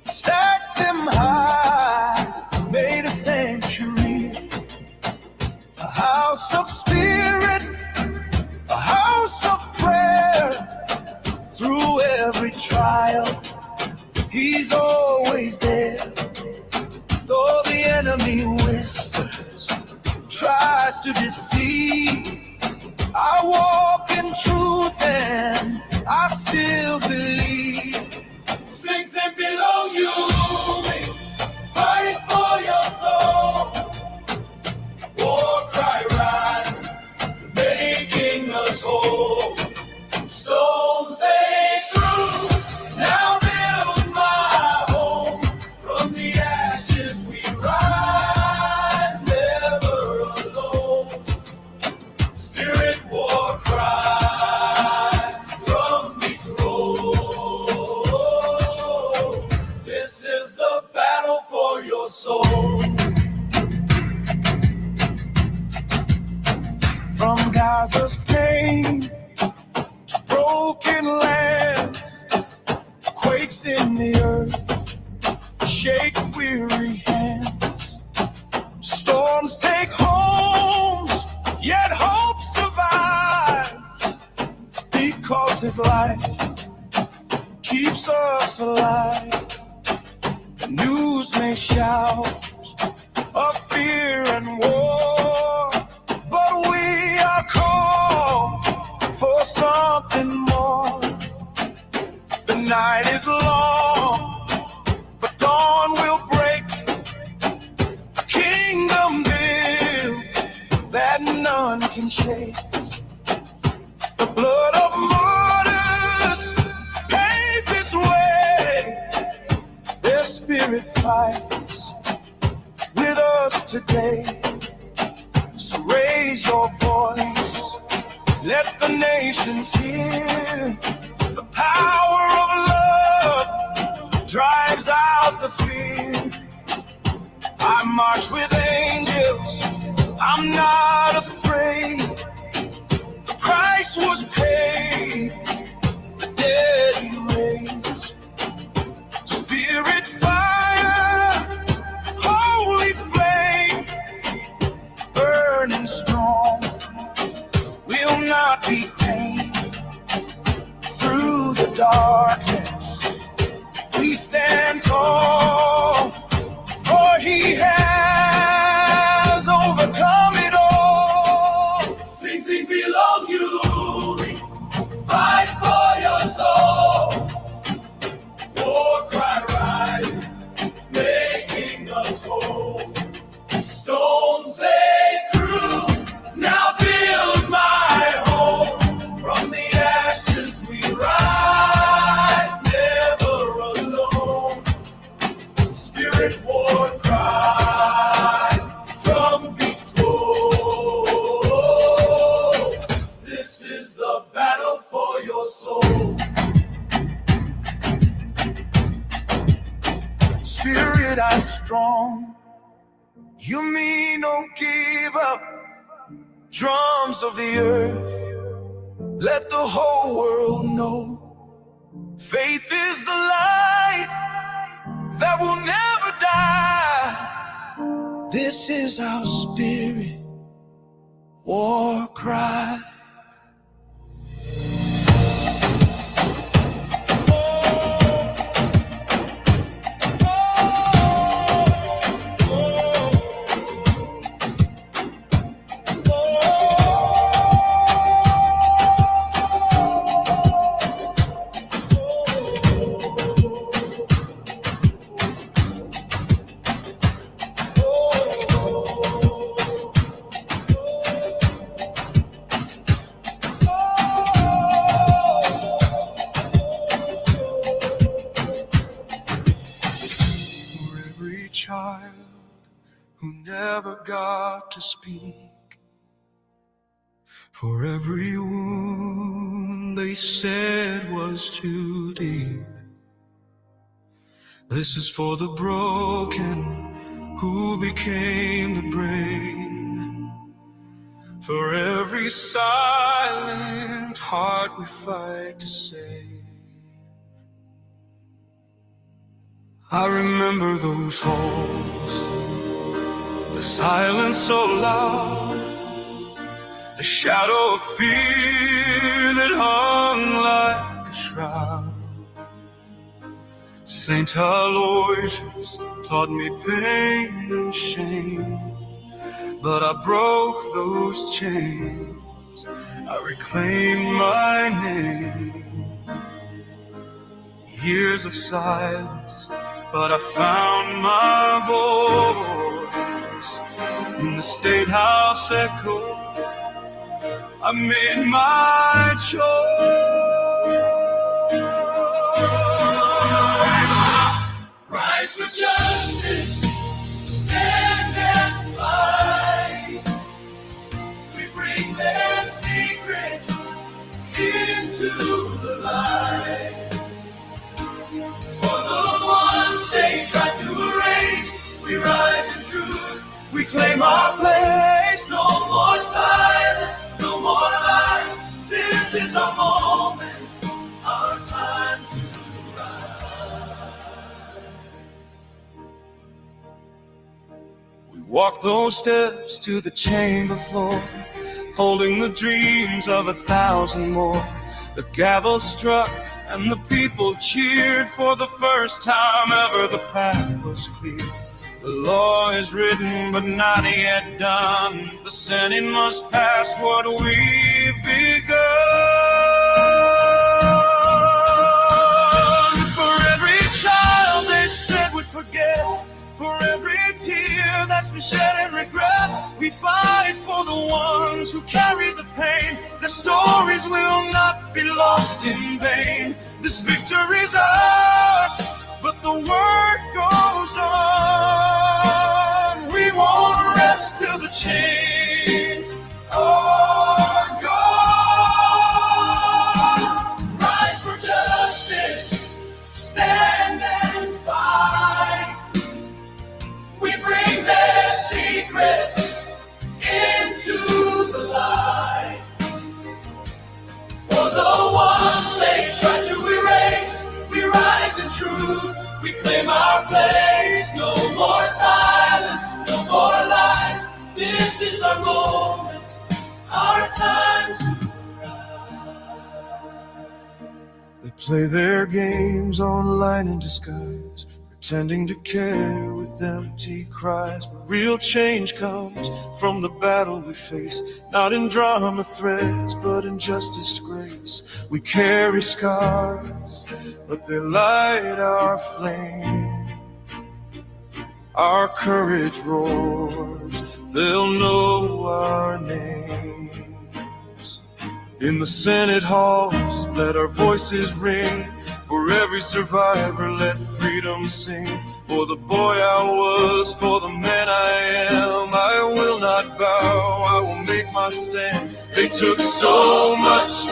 stacked them high, made a sanctuary, a house of spirit, a house of prayer. Through every trial, he's always there. Though the enemy whispers, tries to deceive, I walk in truth and I still believe. Sings and below you, fight for your soul. War cry rise, making us whole. Stones they threw, now build my home. From the ashes we rise, never alone. Spirit war cry, drum beats roll. This is the battle for your soul. From Gaza's pain, broken lands, quakes in the earth, shake weary hands. Storms take homes, yet hope survives, because his light keeps us alive. The news may shout of fear and war, but we are called for something more. The night is long, but dawn will break. A kingdom built that none can shake. The blood of martyrs paved this way. Their spirit fights with us today. So raise your voice, let the nations hear. The power of love drives out the fear. I march with angels, I'm not afraid. The price was paid, the dead he raised. Spirit fire, holy flame, burning strong, will not be tamed. Through the darkness, we stand tall, for he has overcome it all. Sing below you, fight for your soul. War cry rise, making us whole. Stones they threw, now build my home. From the ashes we rise, never alone. Spirit war cry, drum beats roll. This is the battle for your soul. Spirit are strong, you mean don't give up. Drums of the earth, let the whole world know. Faith is the light that will never die. This is our spirit war cry. Child who never got to speak, for every wound they said was too deep, This is for the broken who became the brave, for every silent heart we fight to save. I remember those halls, the silence so loud, the shadow of fear that hung like a shroud. Saint Aloysius taught me pain and shame, but I broke those chains, I reclaimed my name. Years of silence, but I found my voice in the State House echo. I made my choice. Rise for justice, stand and fight. We bring their secrets into the light. For the ones they try to erase, we rise in truth, we claim our place. No more silence, no more lies. This is our moment, our time to walk those steps to the chamber floor, holding the dreams of 1,000 more. The gavel struck and the people cheered. For the first time ever the path was clear. The law is written but not yet done. The Senate must pass what we've begun. For every child they said would forget, for every tear that's been shed in regret, we fight for the ones who carry the pain. Their stories will not be lost in vain. This victory's ours, but the work goes on. We won't rest till the chains are gone. Rise for justice, stand and fight. We bring their secrets into the light. For the ones they try to erase, we rise in truth, we claim our place. No more silence, no more lies. This is our moment, our time to rise. They play their games online in disguise, pretending to care with empty cries. But real change comes from the battle we face, not in drama threads, but in justice grace. We carry scars, but they light our flame. Our courage roars, they'll know our names. In the Senate halls, let our voices ring. For every survivor, let freedom sing. For the boy I was, for the man I am, I will not bow, I will make my stand. They took so much,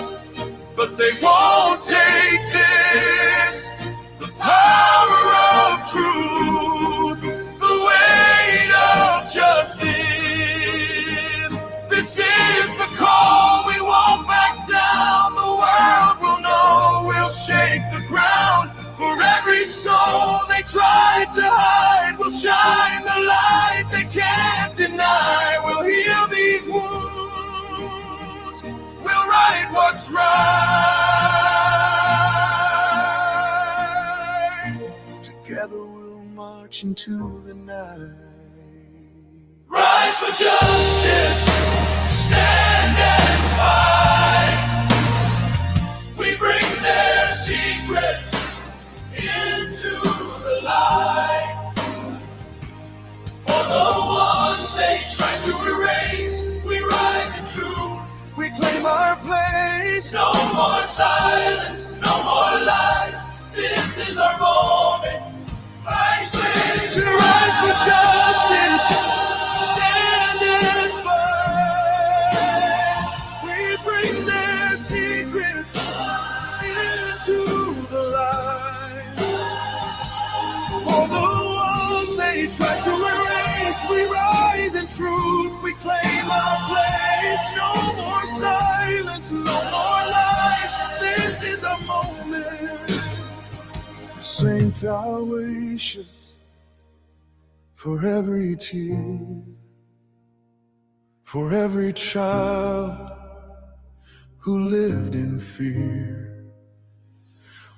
but they won't take this. The power of truth, the weight of justice. This is the call, we won't back down. The world will know, we'll shake the ground. For every soul they tried to hide, we'll shine the light they can't deny. We'll heal these wounds, we'll right what's right. Together we'll march into the night. Rise for justice, stand and fight. We bring their secrets into the light. For the ones they try to erase, we rise in truth, we claim our place. No more silence, no more lies. This is our moment. Rise to rise for justice, stand and fight. We bring their secrets into the light. we rise in truth, we claim our place. No more silence, no more lies. This is our moment. St. Aloysius, for every tear, for every child who lived in fear.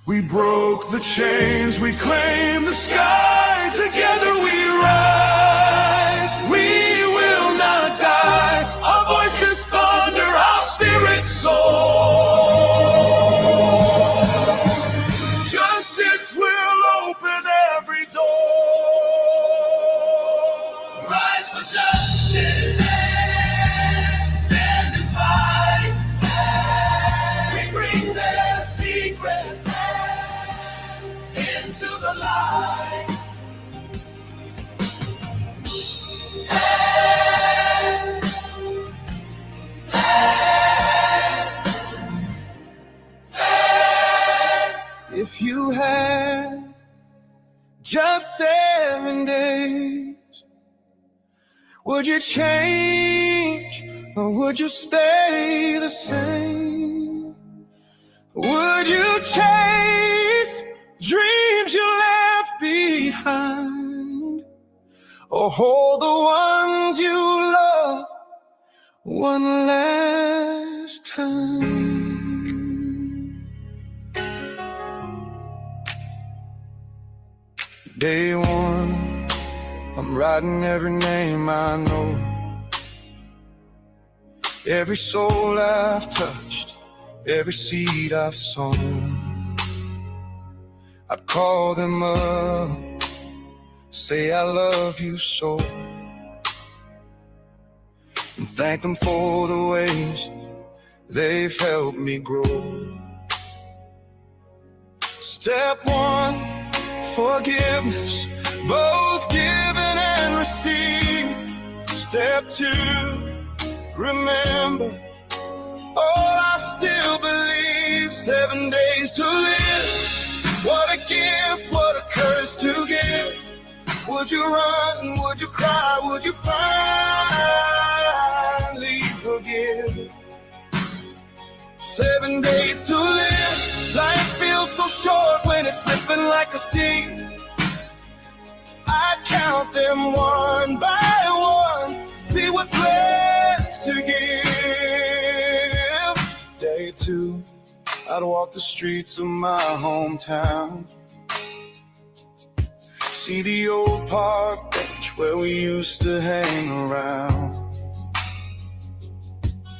We broke the chains, we claim the sky. Together we rise, we will not die. Our voices thunder, our spirits soar. Justice will open every door. Rise for justice and stand and fight. We bring their secrets into the light. If you had just 7 days, would you change or would you stay the same? Would you chase dreams you left behind, or hold the ones you love one last time? Day one, I'm writing every name I know, every soul I've touched, every seed I've sown. I'd call them up, say I love you so, and thank them for the ways they've helped me grow. Step one, forgiveness, both given and received. Step two, remember, oh, I still believe. 7 days to live, what a gift, what a curse to give. Would you run, would you cry, would you finally forgive? 7 days to live, life feels so short when it's slipping like a sea. I'd count them one by one, see what's left to give. Day two, I'd walk the streets of my hometown, see the old park bench where we used to hang around.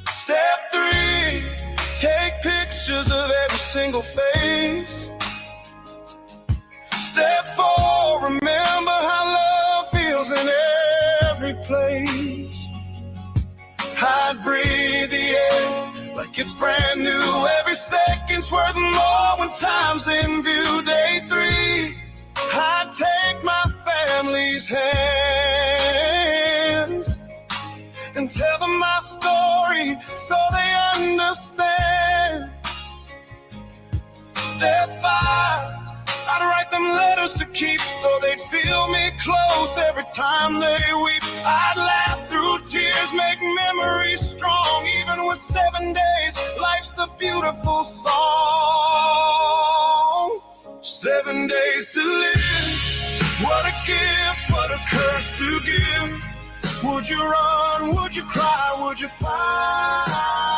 Step three, take pictures of every single face. Step four, remember how love feels in every place. I'd breathe the air like it's brand new. Every second's worth more when time's in view. Day three, I'd take my family's hands and tell them my story so they understand. Step five, I'd write them letters to keep so they'd feel me close every time they weep. I'd laugh through tears, make memories strong. Even with 7 days, life's a beautiful song. 7 days to live, what a gift, what a curse to give. Would you run, would you cry, would you finally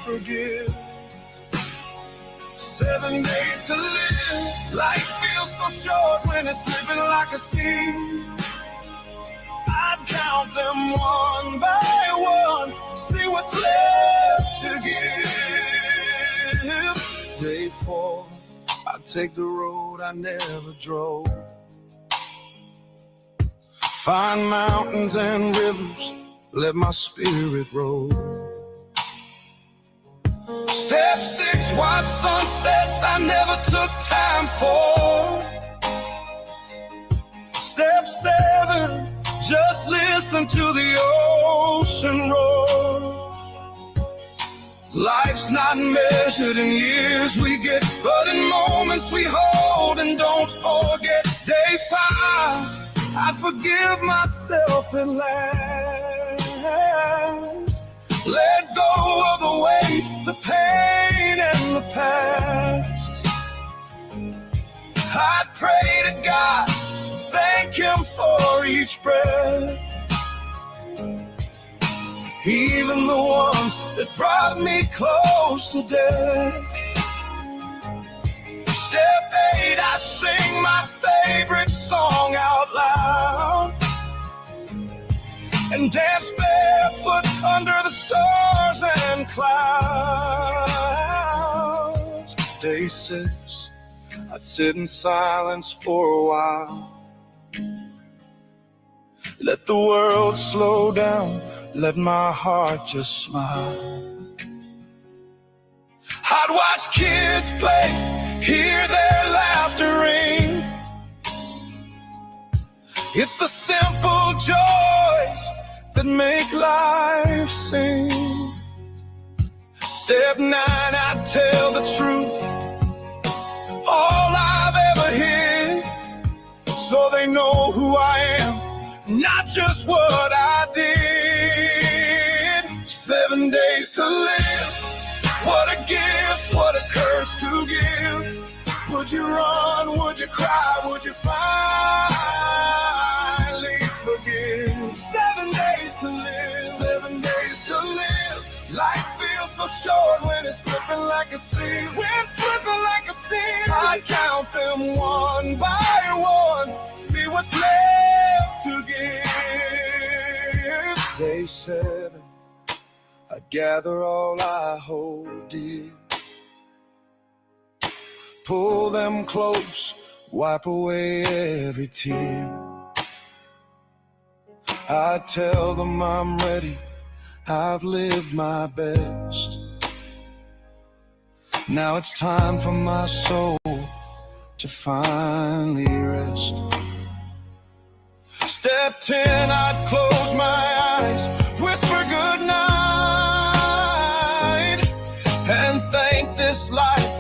forgive? 7 days to live, life feels so short when it's living like a sea. I'd count them one by one, see what's left to give. Day four, I'd take the road I never drove, find mountains and rivers, let my spirit roll. Step six, watch sunsets I never took time for. Step seven, just listen to the ocean roar. Life's not measured in years we get, but in moments we hold and don't forget. Day five, I'd forgive myself at last. Let go of the weight, the pain, and the past. I pray to God, thank Him for each breath, even the ones that brought me close to death. Step 8, I sing my favorite song out loud and dance barefoot under the stars and clouds. Day 6, I'd sit in silence for a while. Let the world slow down, let my heart just smile. I'd watch kids play, hear their laughter ring. It's the simple joys that make life sing. Step 9, I tell the truth, all I've ever hid, so they know who I am, not just what I did. 7 days to live, what a gift, what a curse to give. Would you run, would you cry, would you finally forgive? 7 days to live, 7 days to live. Life feels so short when it's slipping like a sieve. When it's slipping like a sieve, I count them one by one, see what's left to give. Day 7, I gather all I hold dear, pull them close, wipe away every tear. I tell them I'm ready, I've lived my best. Now it's time for my soul to finally rest. Step 10, I'd close my eyes, whisper good night, and thank this life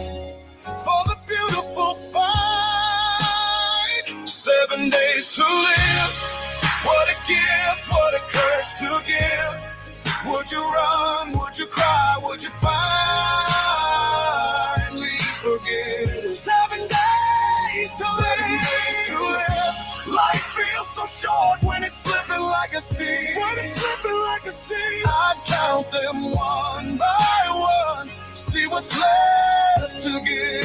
for the beautiful fight. 7 days to live, what a gift, what a curse to give. Would you run, would you cry, would you finally forgive? 7 days to live, 7 days to live. Life feels so short when it's slipping like a sieve. When it's slipping like a sieve, I'd count them one by one, see what's left to give.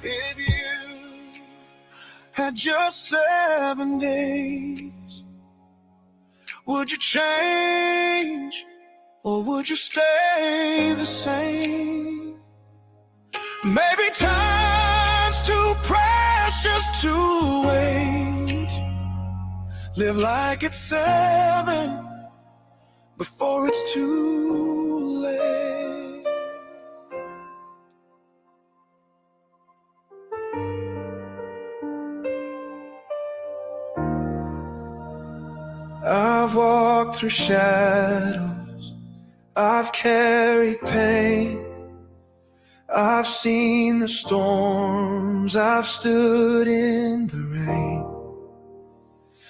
If you had just 7 days, would you change or would you stay the same? Maybe time's too precious to wait. Live like it's 7 before it's too late. I've walked through shadows, I've carried pain, I've seen the storms, I've stood in the rain.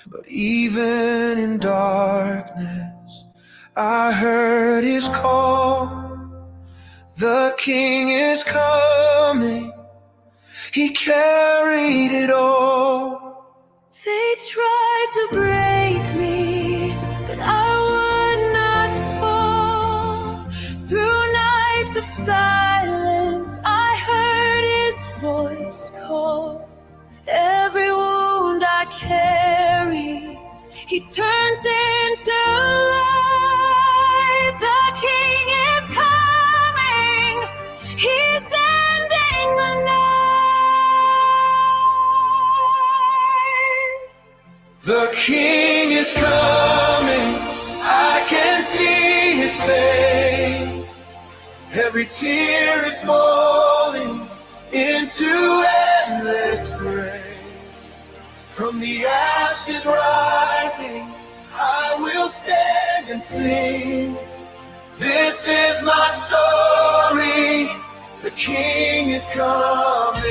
But even in darkness, I heard His call. The King is coming, He carried it all. They tried to break me, but I would not fall. Through nights of silence, I heard His voice call. Every wound I carry, He turns into light. The King is coming, He's ending the night. The King is coming, I can see His face. Every tear is falling into endless grace. From the ashes rising, I will stand and sing. This is my story, the King is coming.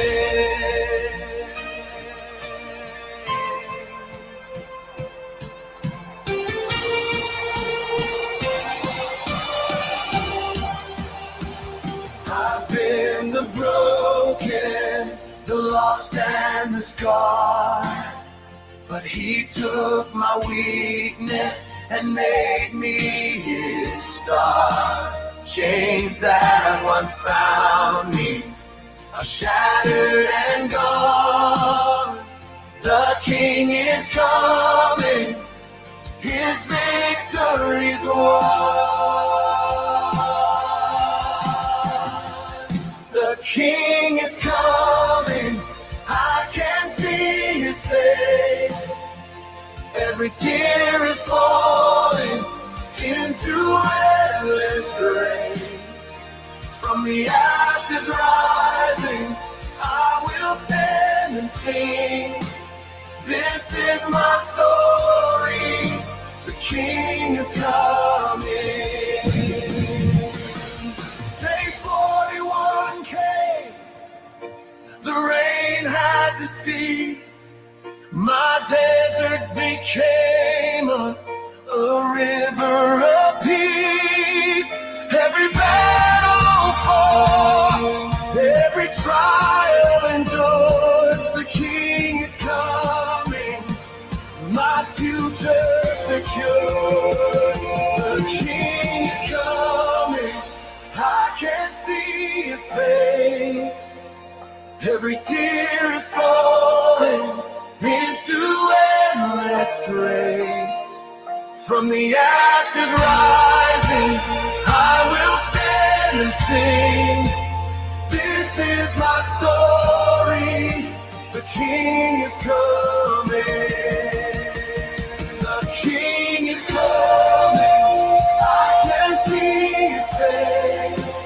the lost and the scar. But he took my weakness and made me his star. Chains that once bound me are shattered and gone. The King is coming, his victory's won. The King is coming, I can see his face. Every tear is falling into endless grace. From the ashes rising, I will stand and sing. This is my story, the King is coming. Day 41 came, the rain had to cease. My desert became a river of peace. Every battle fought, every trial endured. The King is coming, my future secured. The King is coming, I can see his face. Every tear is falling into endless grace. From the ashes rising, I will stand and sing. This is my story, the King is coming. The King is coming, I can see his face.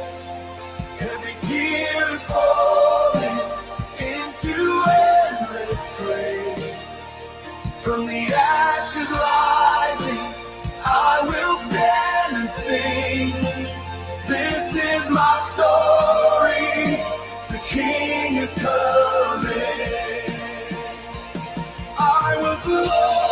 Every tear is falling into endless grace. From the ashes rising, I will stand and sing. This is my story, the King is coming. I was lost.